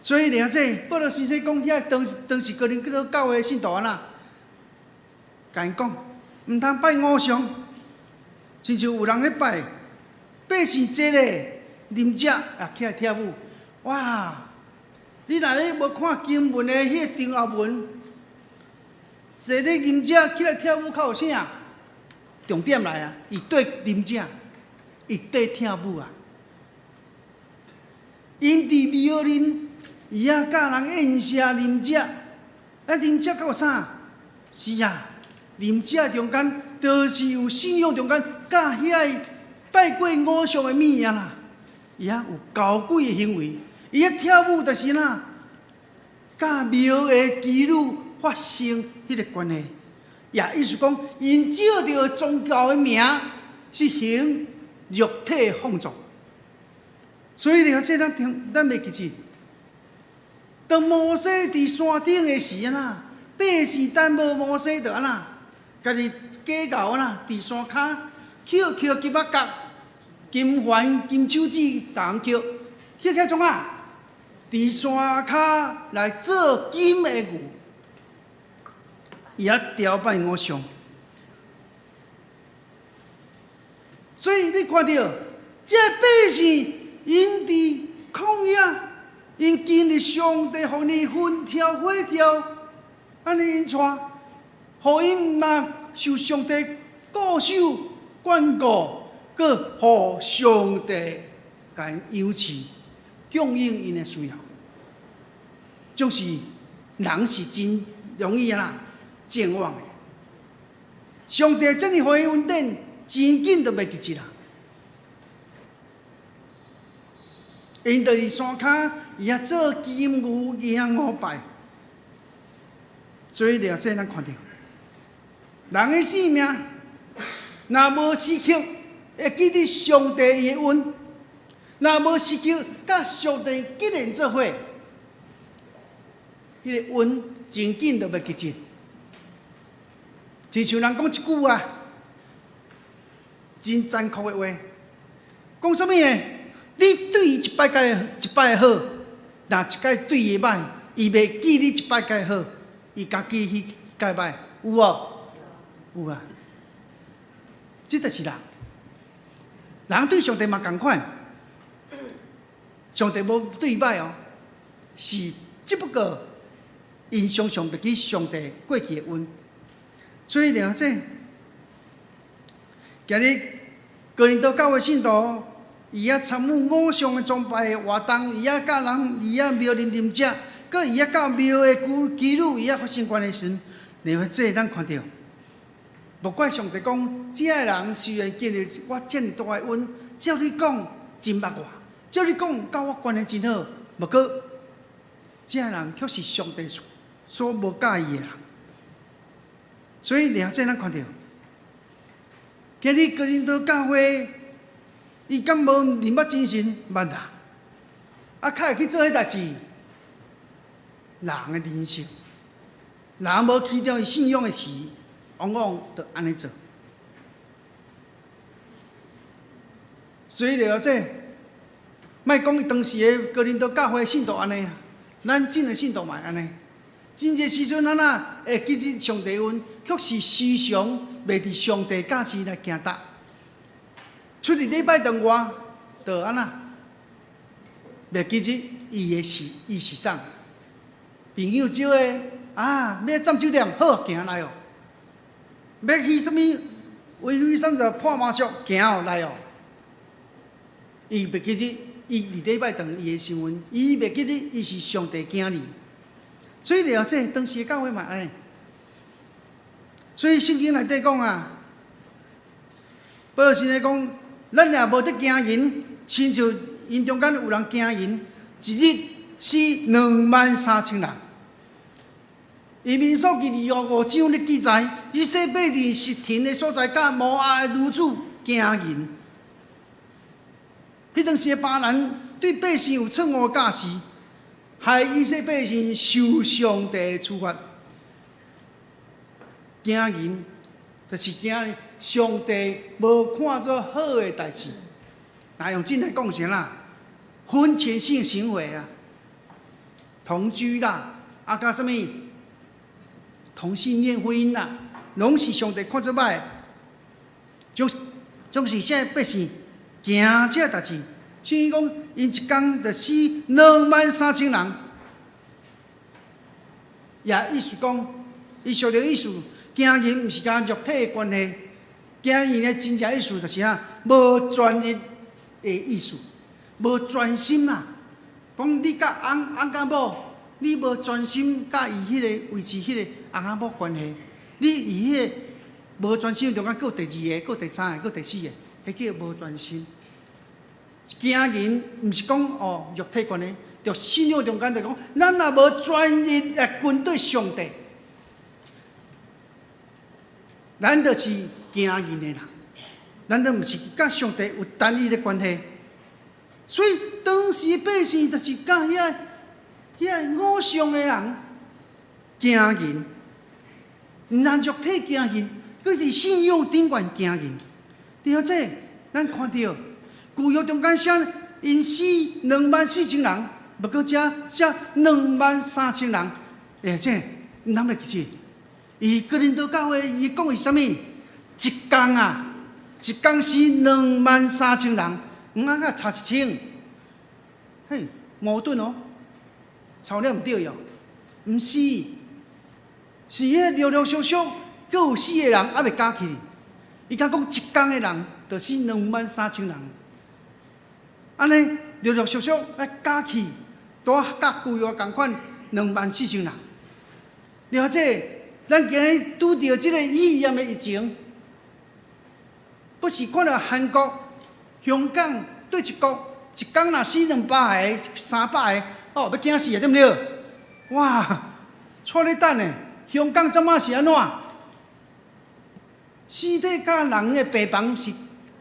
所以了解，保罗先生讲遐当时哥林多教会信徒安那，甲因讲，毋通拜偶像，亲像有人咧拜，百姓坐咧啉食啊起来跳舞，哇！你若咧无看经文的迄个长后文，坐咧啉食起来跳舞，较有啥？重点来啊！伊对啉食，伊对跳舞啊！因伫庙里。伊啊，甲人宴食啉食，啊，啉食到啥？是啊，啉食中间，就是有信仰中间，甲遐拜过偶像的物啊啦。伊啊有高贵的行为，伊啊跳舞就是哪，甲庙的基督发生迄个关系。也意思讲，因照着宗教的名是行肉体放纵。所以了，这咱袂记住。当摩西伫山顶的时啊呐，百姓等无摩西就安那，家己假搞安那，伫山骹捡金仔角、金环、金手指，同捡，捡起创啊，伫山骹来做金的牛，伊啊雕拜偶像。所以你看到，这百姓因伫旷野。因经历上帝互你分条火条，安尼因带，互因若受上帝固守管顾，佮互上帝甲因优赐，供应因的需要。就是人是真容易啦，健忘的。上帝这么互伊恩典，真紧就袂记住啦。因就是山骹，伊也做金牛羊5拜，所以了这咱看到，人的性命若无失去，会记得上帝的恩；若无失去，甲上帝结连做伙，迄个恩真紧就袂记住。就像人讲一句啊，真残酷的话，讲什么呢？你对伊一摆好，若一摆对伊歹，伊袂记你一摆好，伊家记迄摆歹，有无？有啊。这就是人，人对上帝嘛同款，上帝无对伊歹哦，是只不过因常常袂记上帝过去的恩，所以了解，今日哥林多教会信徒。伊也参与偶像的崇拜的活动，伊也甲人，伊也庙里啉食，佮伊也甲庙的基督，伊也发生关系时，另外这咱看到，无怪上帝讲，这个人虽然经历我这么大的恩，照你讲真捌我，照你讲甲我关系真好，无过，这个人却是上帝所无介意的人。所以另外这咱看到，今日哥林多教会，伊敢无明白精神捌啦？啊，较会去做迄代志，人的人性，人无起着伊信仰的时，往往就安尼做。所以了这，莫讲伊当时的哥林多教会信徒安尼啊，咱真的信徒嘛安尼。真侪时阵，咱会记住上帝恩，却是时常袂伫上帝教示来行踏。出入礼拜堂外，就安那，袂记住伊是啥。朋友少的啊，要占酒店好行来哦，要去什么威飞30破麻将行哦来哦。伊袂记住伊伫礼拜堂伊的身份，伊袂记住伊是上帝囝儿。所以了这当时的教会嘛安尼，所以圣经内底讲啊，保罗先生讲，咱也无得惊人，亲像因中间有人惊人，一日死23000人。以民数记2:5章咧记载，以西贝伫实田的所在，甲摩押的女子惊人。迄当时的巴兰对百姓有错误的教示。害以色列百姓受上帝处罚，惊人，就是惊上帝无看作好的代志。那用真来讲啥啦？婚前性行为啊，同居啦，啊，甲什么同性恋婚姻啦，拢是上帝看作歹，总是现在百姓惊这代志。所以讲，因一天就死23000人，也意思讲，伊俗着意思，惊人毋是甲肉体的关系，惊人的真正意思就是啊，无专一的意思，无专心啊。讲你甲翁甲某，你无专心甲伊迄个维持迄个翁仔某关系，你伊迄个无专心中间，佫有第2个，佫有第3个，佫有第4个，迄叫无专心。惊人毋是讲哦肉体关系，着信仰中间就讲，咱若无专一来跟对上帝，咱就是惊人的人，咱都毋是甲上帝有单一的关系。所以当时百姓就是甲遐偶像的人惊人，毋但肉体惊人，佫伫信仰顶悬惊人。了解，咱看到。旧约中间写因死24000人，不过遮写23000人，而且毋通袂记住。伊哥林多教会伊讲是啥物？一天啊，一天死23000人，毋通甲差1000，嘿，矛盾哦，抄了毋对哦，毋是，是迄陆陆续续，佫有死个人还袂加起。伊讲一天的人，就死23000人。安尼陆陆续续来加起，都甲旧约共款24000人。了解，咱今日拄到即个语言的疫情，不是看到韩国、香港对一国，一天若死200个、300个，哦，要惊死啊，对毋对？哇，错咧等呢，香港怎么是安怎？尸体甲人的病房是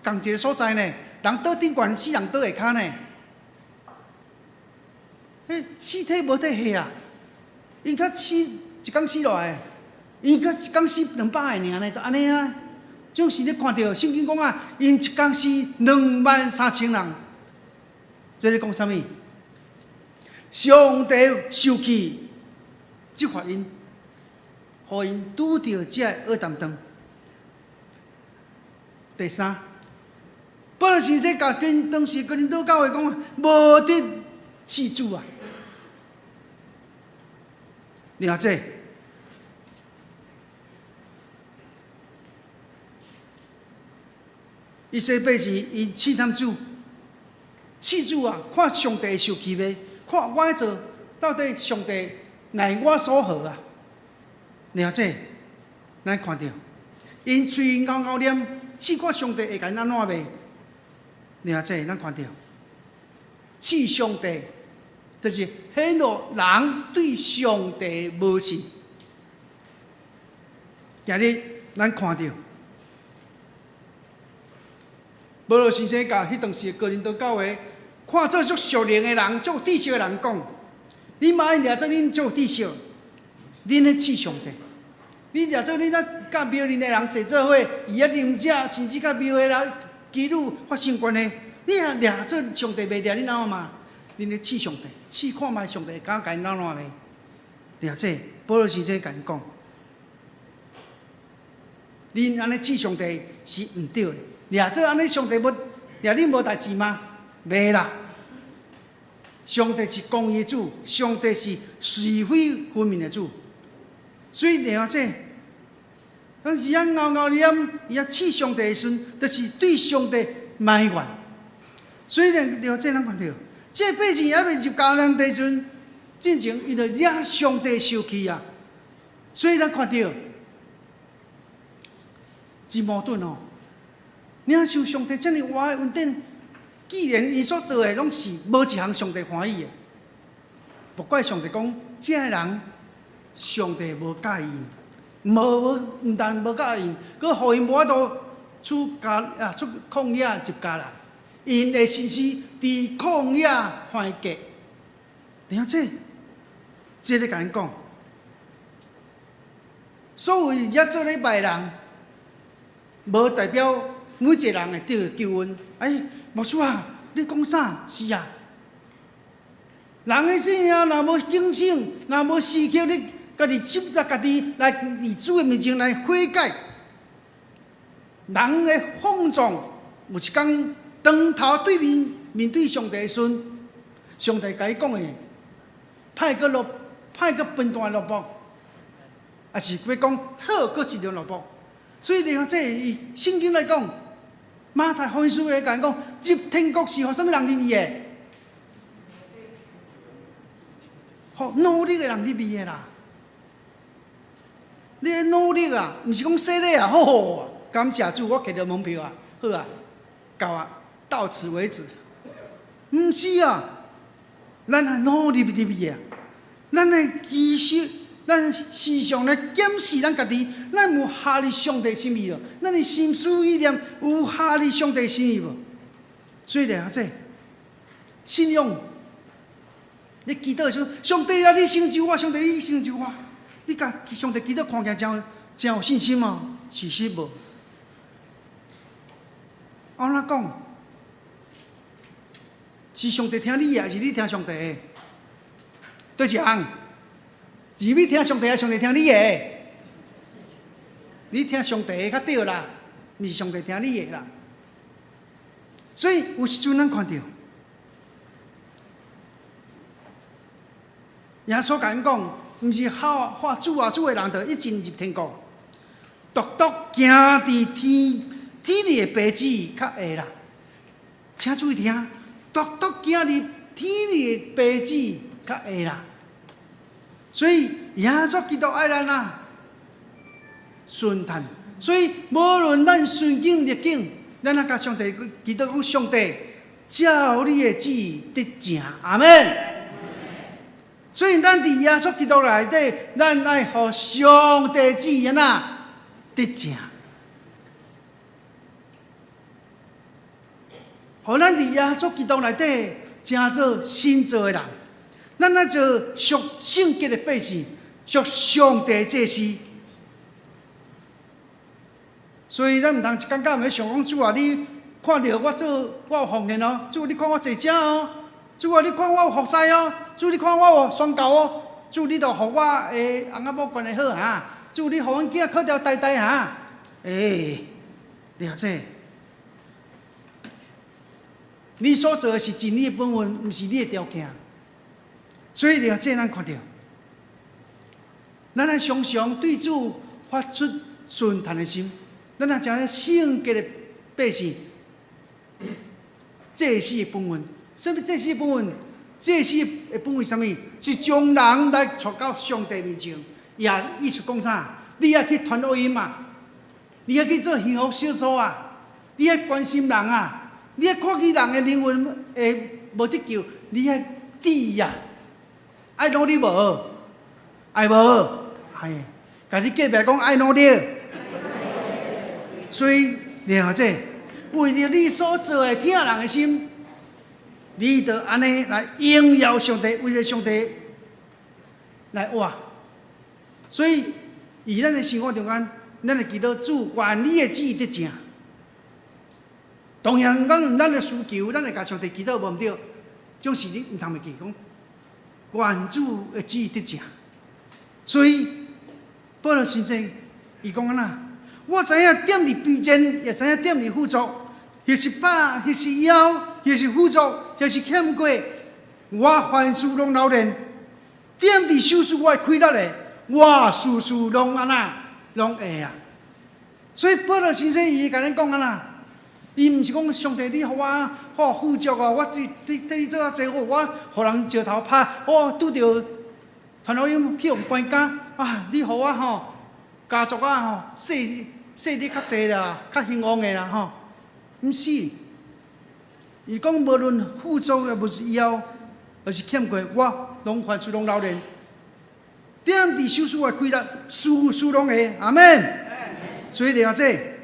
同一个所在呢？人倒顶悬，死人倒下骹呢？迄尸体无得下啊！因较死一天死落来，因较一天死200个尔呢，就安尼啊。总是咧看到圣经讲啊，因一天死23000人，这咧讲啥物？上帝受气执法因，互因拄着这恶担当。第三。保罗先生甲跟当时哥林多教会讲，无得饲主啊！了解？以色列百姓因试探主，饲主啊！看上帝受气未？看我做到底上帝乃我所好啊！了解？咱看到因嘴咬咬念，试看上帝会甲因安怎未？了解，咱看到，刺上帝，就是显露人对上帝无信。今日咱看到，保罗先生甲迄当时的哥林多教会，看做足属灵的人、足知识的人讲，你嘛爱掠做恁足知识，恁咧试上帝。你掠做恁甲庙里的人坐做伙，伊啊啉食，甚至甲庙的人基督发生关系，你啊掠做上帝袂掠你哪嘛？恁咧试上帝，试看卖上帝敢甲恁哪袂？掠这保罗先生甲因讲，恁安尼试上帝是毋对的。掠做安尼，上帝要掠你无代志吗？袂啦。上帝是公义的主，上帝是是非分明的主。所以掠这，当时啊咬咬念，伊啊试上帝的时阵，就是对上帝埋怨。所以掠这咱看到，这百姓还未入迦南地阵，进前伊就惹上帝生气啊。所以咱看到，真矛盾哦。领受上帝这么活的恩典，既然伊所做的拢是无一项上帝欢喜的，不怪上帝讲，这个人上帝无介意，毋但无介意，佮互因无法度出旷野入迦南，因的心思伫旷野欢结。了解？这个甲因讲，所有惹做礼拜的人，无代表每一个人会得救恩。牧师啊，你讲啥？是啊。人的生命若无警醒，若无时刻你家己chấp着家己来伫主的面前来悔改，人的放纵，有一天当头面对上帝的时阵，上帝甲你讲的，歹个分段落幕，也是要讲好个一条落幕。所以了这以圣经来讲，马太福音书来讲，入天国是互什么人入去的？互努力的人入去的啦。你的努力啊，毋是讲洗礼啊，好啊，感谢主，我摕到门票啊，好啊，够啊，到此为止。毋是啊，咱还努力入去啊，咱的知识，咱时常来检视咱家己，咱有下入上帝心意无？咱的心思意念有下入上帝心意无？所以了解信仰，你祈祷说，上帝啊，你成就我，上帝你成就我。你甲上帝祈祷看起来真有信心吗？其实无。安怎讲？是上帝听你的，还是你听上帝的？对一项？是你听上帝，还是上帝听你的？你听上帝的较对啦，毋是上帝听你的啦。所以有时阵咱看到，耶稣甲因讲。毋是喊主啊主的人，就一进入天国。独行伫天里的白子较会啦。请注意听，独行伫天里的白子较会啦。所以耶稣基督爱咱啊，顺探。所以无论咱顺境逆境，咱啊甲上帝基督讲，上帝照你的旨意得成。阿门。所以，咱伫耶稣基督内底，咱爱互上帝旨意得成，互咱伫耶稣基督内底，成做新造的人。咱爱做属圣洁的百姓，属上帝祭司。所以，咱毋通一感觉毋要想讲主啊，你看到我有奉献哦，主你看我坐正哦。主啊，你看我有服侍哦，主你看我有宣教哦，主你著互我翁仔某关系好哈，主你互阮囝考条台大哈，了解。你所做的是尽你的本分，毋是你的条件。所以了解咱看到，咱爱常常对主发出顺探的心，咱爱将圣洁的百姓，祭司的本分。什么祭司本分？祭司的本分是啥物？是将人来带到上帝面前。也意思讲啥？你也去传福音嘛？你也去做幸福小组啊？你也关心人啊？你也看见人的灵魂会无得救？你也滴呀？爱努力无？爱无？哎，甲你隔壁讲爱努力。所以了解，为着你所做的疼人的心，你着安尼来荣耀上帝，为了上帝来活。所以，以咱的生活中间，咱会祈祷主愿你的旨意得成。同样，咱的需求，咱会甲上帝祈祷无毋对，总是你毋通袂记讲，愿主的旨意得成。所以，保罗先生伊讲安那，我知影点伫卑贱，也知影点伫富足，或是饱，或是枵，或是富足，或是欠过，我凡事拢留恋。点伫手术我会开力的，我事事拢安那，拢会啊。所以保罗先生伊甲咱讲安那，伊毋是讲上帝你互我好富足啊，我对你做啊侪好，我互人石头拍，我拄着传福音去用关家啊，你互我吼家族啊吼说你较济啦，较兴旺的啦吼，毋是。伊讲无论富足也无是枵，而是欠过，我拢凡事拢留恋。点伫手术的开力，事事拢会，阿门。所以了解，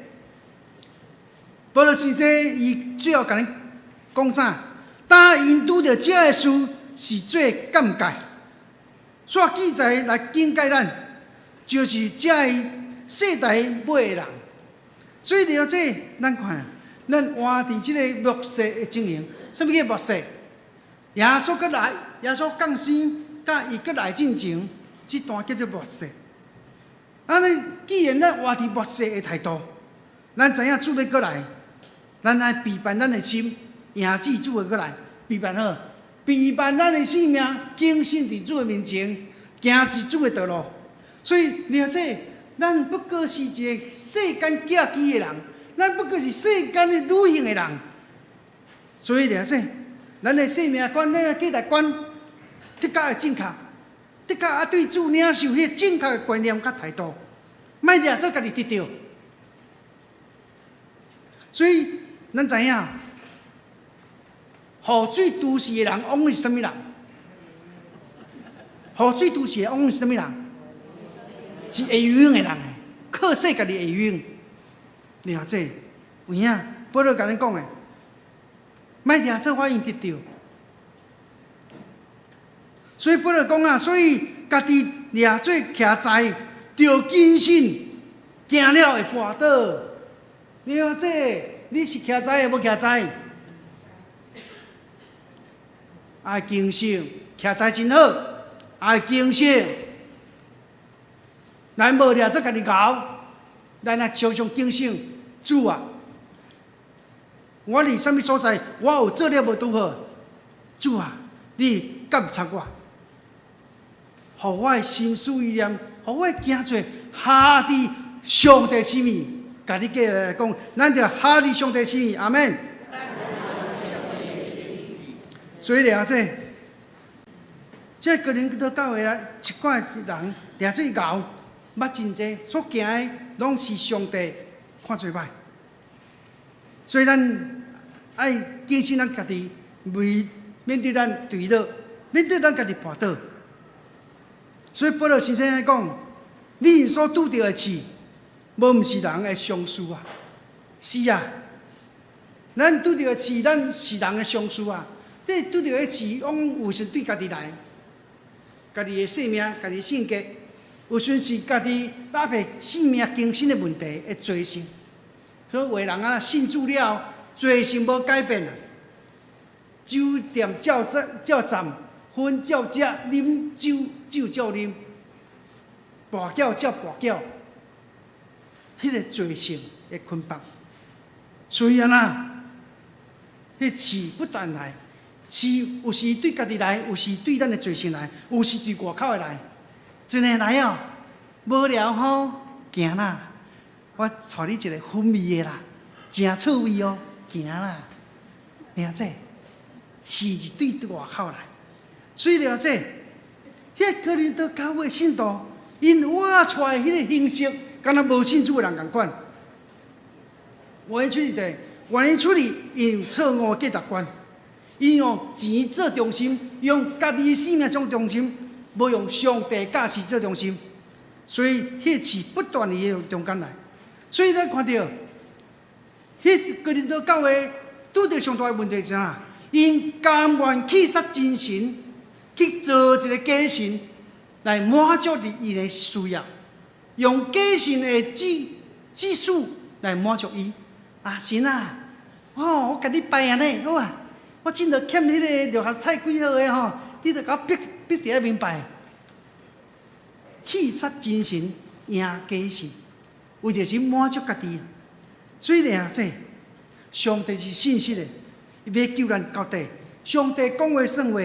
保罗先生伊最后甲咱讲啥？答因拄着这个事是最尴尬，煞记载来警戒咱，就是这个世代尾的人。所以了解，咱看，咱活伫这个末世的情形，什么叫末世？耶稣搁来，耶稣降生，甲伊搁来进前，这段叫做末世。安尼，既然咱活伫末世的态度，咱知影主要搁来，咱爱备办咱的心，迎接主的搁来，备办好，备办咱的性命，敬信伫主的面前，行至主的道路。所以了解，咱不过是一个世间寄居的人，咱不过是世间的旅行的人。所以了解，咱的生命观、咱的价值观，的确会正确。的确啊，对主领受迄正确的观念甲态度，莫掠做家己得着。所以咱知影，雨水都市的人往往是啥物人？雨水都市的往往是啥物人？是会游泳的人，靠死家己会游泳。了解，有影，保罗甲咱讲的，莫掠做法用得着。所以保罗讲啊，所以家己掠做徛在，着谨慎，行了会绊倒。了解，你是徛在的，无徛在，爱警醒，徛在真好，爱警醒。咱无掠做家己熬，咱也常常警醒。主啊，我伫什么所在，我有做了无拄好？主啊，你监察我。互我的心思意念，互我行做下伫上帝心意，甲你讲，咱着下伫上帝心意，阿门。所以了解，这个人到教会来，一寡人掠做熬，捌真济，所行的拢是上帝看做歹。所以咱爱警醒咱家己，免对咱坠落，免对咱家己绊倒。所以保罗先生来讲，你所拄到的刺，无毋是人的相似啊。是啊，咱拄到的刺，咱是人的相似啊。你拄到的刺，往往有时对家己来，家己的性命、家己的性格，有时是家己搭配性命更新的问题的罪性。所以为人啊，信主了，罪性无改变啊。酒店照站。薰照食，啉酒照啉，跋筊照跋筊，迄个罪性的捆绑。所以啊，迄刺不断来，刺有时对家己来，有时对咱的罪性来，有时对外口的来。真的来哦，无聊吼，行啦！我带你一个薰味的啦，真趣味哦，行啦！了解，刺是对外口来。所以了解，这可能到教会信徒，因画出来迄个形式，敢若无信主的人共款。愿意处理的，愿意处理用错误的价值观，因用钱做中心，用家己的性命做中心，无用上帝价值做中心，所以迄刺不断地中间来。所以咱看到，迄迄哥林多教会拄着上大的问题是啥？因甘愿弃杀真神，去做一个假神，来满足伊的需要，用假神的指数来满足伊。啊，神啊，我甲你拜安尼，好啊，我真着欠迄个六合彩几号的吼，你着甲我逼一下明白。弃杀真神，赢假神，为着是满足家己。所以呢，上帝是信实的，伊要救咱到底。上帝讲话算话，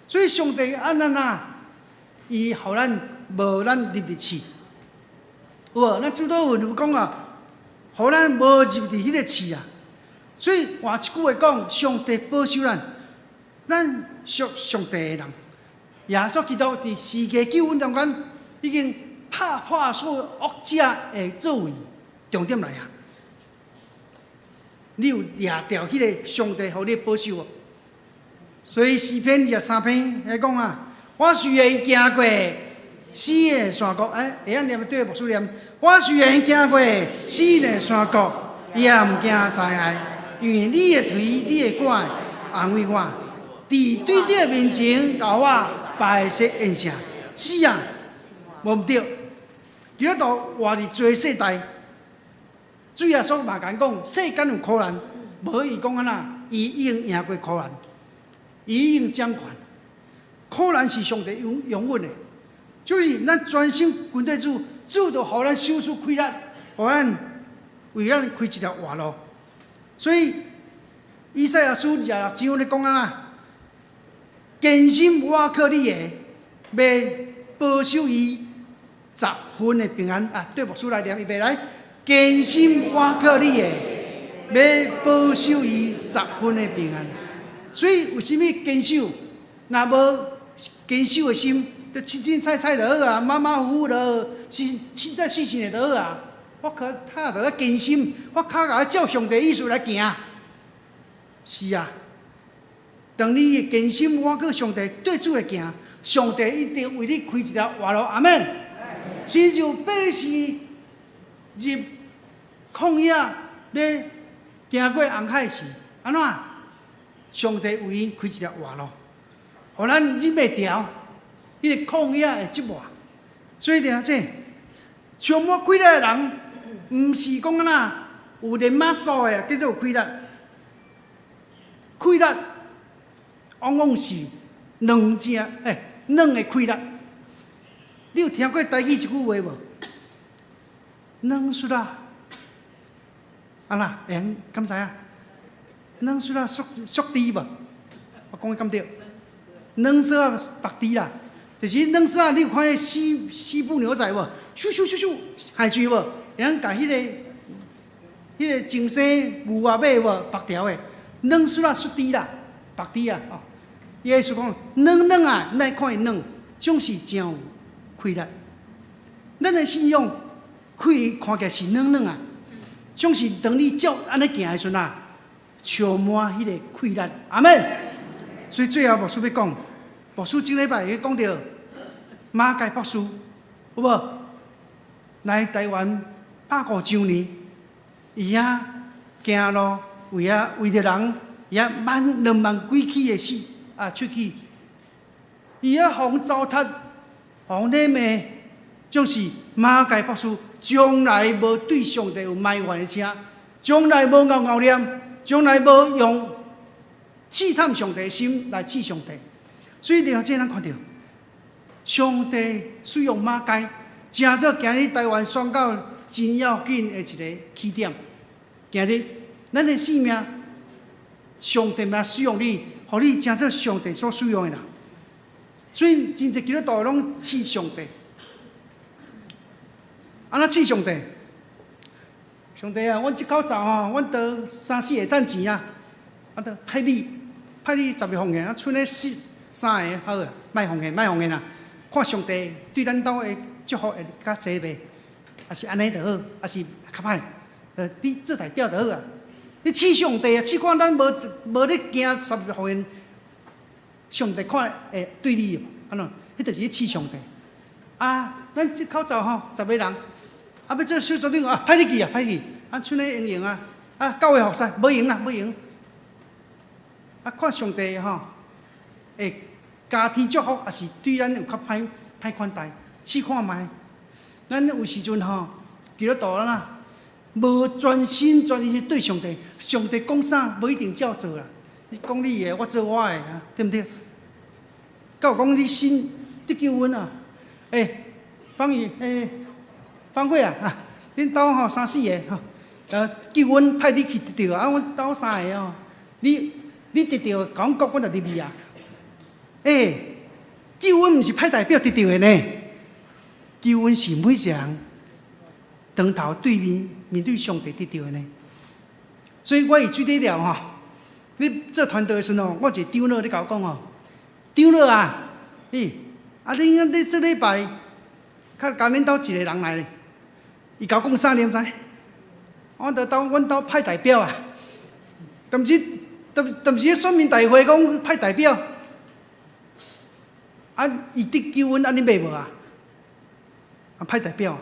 所以上帝安怎伊互咱无咱入得去，有无？咱主祷文有讲啊，互咱无入伫迄个市啊。所以换一句话讲，上帝保守咱属上帝的人。耶稣基督伫世界救恩中间，已经拍破所有恶者的作为，重点来啊！你有掠掉迄个上帝互你保守无？所以诗篇23篇来讲啊，我虽然行过死的山谷，会晓念对牧师念，我虽然行过死的山谷，也毋惊灾害，因为你的腿、你的拐安慰我，伫对你的面前，甲我白色印象。是啊，无毋对。基督徒活伫全世代，主耶稣嘛讲，世间有苦难，无伊讲安那，伊已经赢过苦难，伊已经掌权。苦难是上帝永远的，所以咱专心跟对主，主就互咱手术开力，互咱为咱开一条活路。所以以赛亚书26章咧讲安那，坚心我靠你的，要保守伊10分的平安啊！对牧师来念，预备来，坚心我靠你的，要保守伊10分的平安。所以为什么坚守？若无坚守的心，就清清菜菜就好啊，马马虎虎就好，凊彩细细的就好啊。我靠，他就要坚心，我靠甲照上帝意思来行。是啊，当你坚心，我跟上帝对主来行，上帝一定为你开一条活路。阿门。亲像百姓入旷野要行过红海时，安怎？上帝为因开一条活路，互咱忍袂牢迄个旷野的折磨。所以呢，充满开力的人，毋是讲安那有练马术的叫做有开力，开力往往是软的开力。你有听过台语一句话无？软雪啊，安那？敢知影？软雪啊，属猪无？我讲的敢对？软雪啊，白猪啦，就是软雪啊。你有看迄西部牛仔无？咻咻咻咻，海水无？人甲迄个精生牛啊马无？白条的，软雪啊，属猪啦，白猪啊。哦，耶稣讲软啊，咱看伊软，总是真有开力。咱的信仰看起来是软啊，总是当你照安尼行的时阵啊，充满迄个开力。阿门。所以最后牧师要讲，牧师这礼拜会讲到马偕博士，有无？来台湾150周年，伊啊行路为着人，伊啊2万几起的死出去，伊啊互糟蹋，互礼骂，总是马偕博士从来无对上帝有埋怨的声，从来无拗念，从来无用试探上帝的心来试上帝。所以了解咱看到，上帝使用马偕，成做今日台湾宣教真要紧的一个起点。今日咱的性命，上帝嘛使用你，互你成做上帝所使用的人。所以真侪基督徒拢试上帝，安怎试上帝？上帝啊，阮即口罩吼，阮得3、4个等钱啊，得派你10个奉献，剩咧3个好啊，卖奉献啊！看上帝对咱兜的祝福会较济袂？还是安尼就好，还是较歹？你做台调就好啊！你试上帝啊，试看咱无咧惊10个奉献，上帝看会对你安怎？迄就是咧试上帝啊！咱即口罩吼10个人，要做小组长啊，派你去啊，剩咧用啊，教会服侍无用啦，无用。看上帝会加添祝福，也是对咱有较歹款待，试看卖。咱有时阵基督徒啦，无专心全意对上帝，上帝讲啥无一定照做啦。你讲你的，我做我的，对不对？甲有讲你信得救恩啊？方慧啊，恁兜3、4个救恩派你去得到啊，阮兜3个你得到，讲国阮就入去啊。救恩毋是派代表得到的呢，救恩是每一个人当头面对上帝得到的呢。所以我以举例了你做团队的时候，我一个长老你甲我讲长老啊，你这礼拜，较甲恁兜一个人来咧，伊甲我讲啥你毋知？阮兜派代表啊，但毋是咧选民大会讲派代表，伊得救恩，你袂无啊？派代表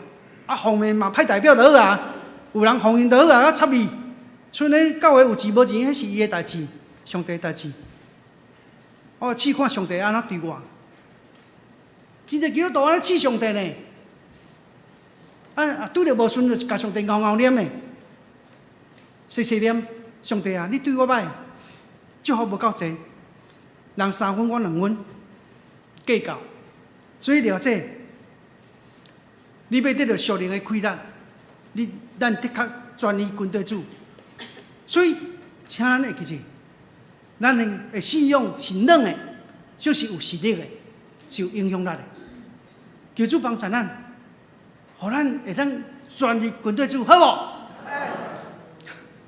奉命嘛派代表就好啊，有人奉命就好啊，插伊。剩咧教会有钱无钱，迄是伊的代志，上帝的代志。我试看上帝安怎对我。真正基督徒安尼试上帝呢？拄着无顺就甲上帝拗念呢，细念上帝啊，你对我歹，祝福无够济，人3分我2分，计较。所以了解，你要得到属灵的开展，咱的确专一军队主。所以，请咱会记住，咱的信仰是软的，就是有实力的，是有影响力的。求主帮助咱，互咱会当专一军队主，好无？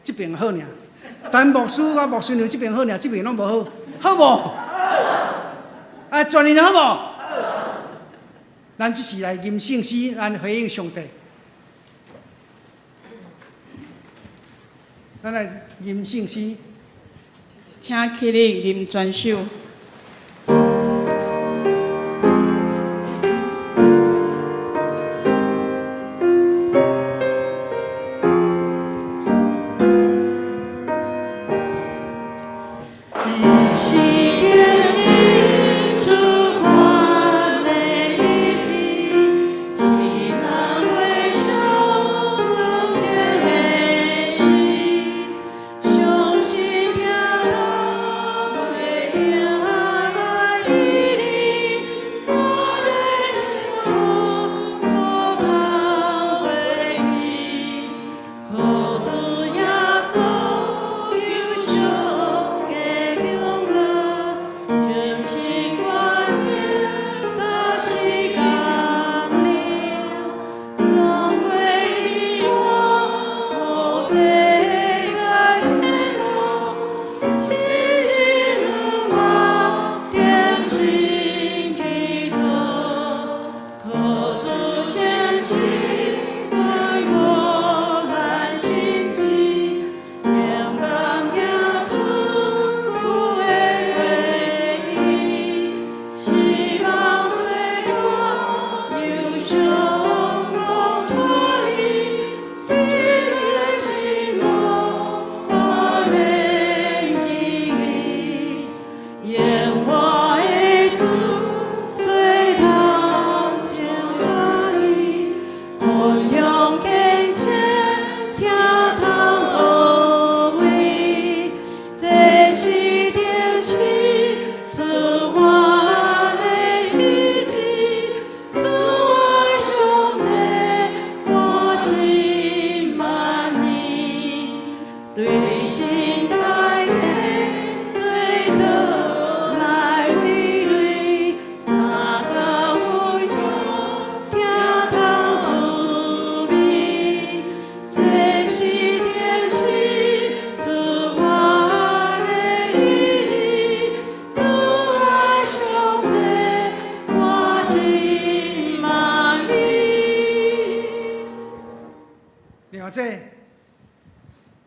这边好尔，但牧师甲牧师娘这边好尔，这边拢无好，好无？专一好无？咱只是来吟圣诗，咱回应上帝。咱来吟圣诗，请起立吟全首。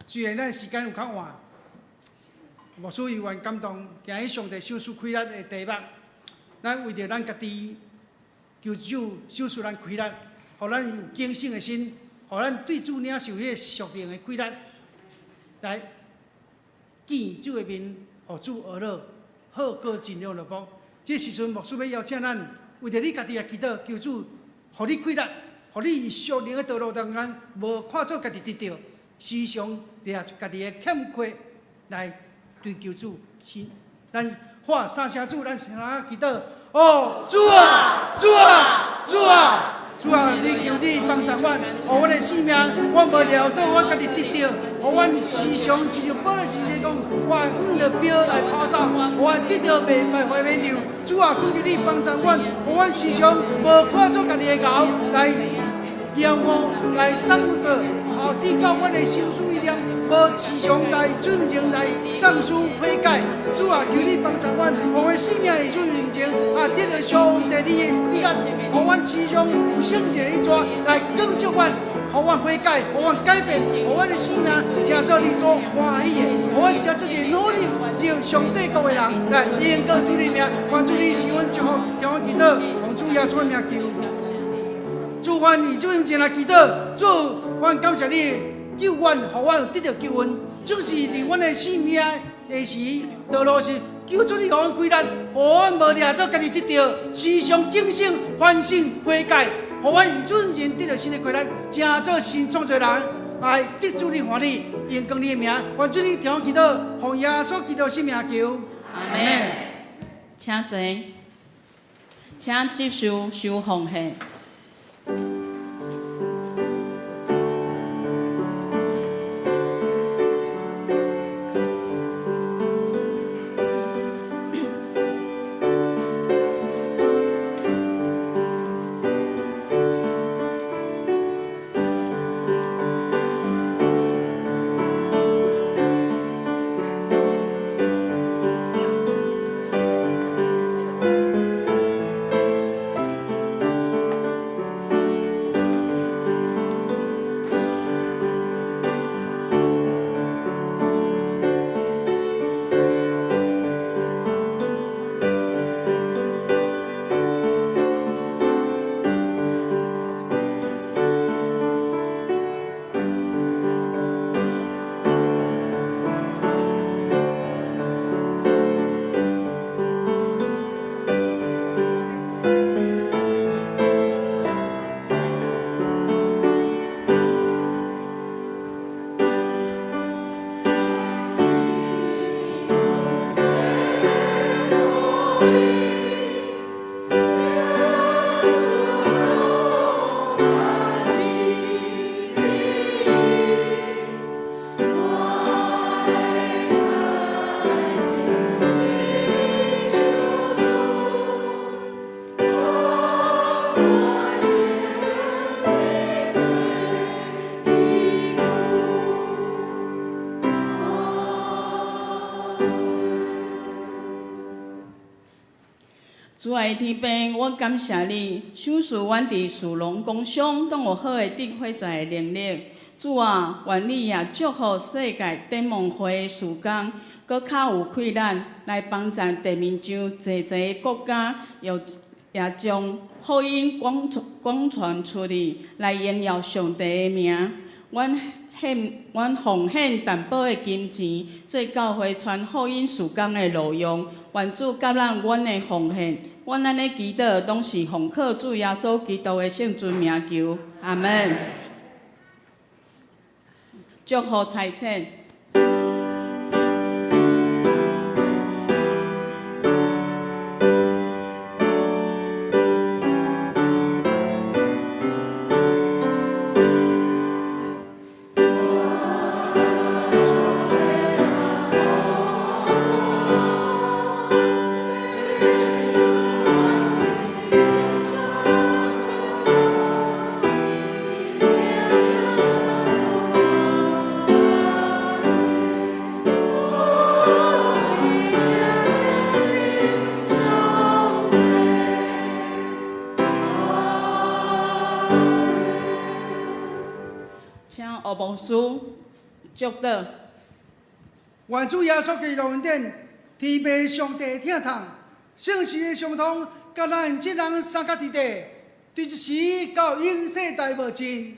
虽然咱时间有较晚，牧师有愿感动，行去上帝手术开力的题目，咱为着咱家己求主手术咱开力，互咱有警醒的心，互咱对主领受迄个属灵的开力，来见主的面，互主而乐，好过尽量乐福。这时阵，牧师要邀请咱为着你家己的祈祷，求主，互你开力，互你属灵的道路当中，无看做家己得到，时常掠家己的欠缺来追求主。是，咱喊三声主，咱先祈祷。哦，主啊，主啊，主啊！主啊，你求你帮助阮，互阮的性命，阮无了做，阮家己得到，互阮时常亲像保罗先生讲，阮按着标来跑走，互阮得到袂败坏袂丢。主啊，恳求你帮助阮，互阮时常无看做家己的牛来仰望，来送着后递到阮的心思意念，无时常来尊敬来送书悔改。主啊，求你帮助阮，互阮性命的尊敬得到上帝你的开眼。互阮时常有圣洁的抓来更祝阮，互阮悔改，互阮改变，互阮的生命正做你所欢喜的，互阮正做一个努力，让上帝国的人来荣耀主的名，愿主你使阮祝福，听阮祈祷，奉主耶稣的名求。主，阮以主名前来祈祷，主，阮感谢你救阮，互阮得到救恩，就是伫阮的生命的时道路是。求主你互阮开力，互阮无掠做家己得到，时常警醒、反省、悔改，互阮以准人得到新的开力，正做新创造人，来得主你欢喜，荣光你的名，愿主你听我祈祷，奉耶稣基督圣名求，阿门。请坐，请接受收奉献。主爱天父，我感谢你，赏赐阮伫属龙工商，当有好的智慧在的能力。主啊，愿你也祝福世界展望会的时间，搁较有气力来帮助地面上济济国家，也将福音广传出去，来荣耀上帝的名。阮奉献淡薄的金钱，做教会传福音事工的路用。愿主甲咱阮的奉献，阮安尼祈祷，拢是奉靠主耶稣基督的圣尊名求，阿门。祝福财产。学牧师祝祷，愿主耶稣基督恩典，天父上帝疼痛，圣事的相通，甲咱这人三角伫地，对一时到永世代无尽。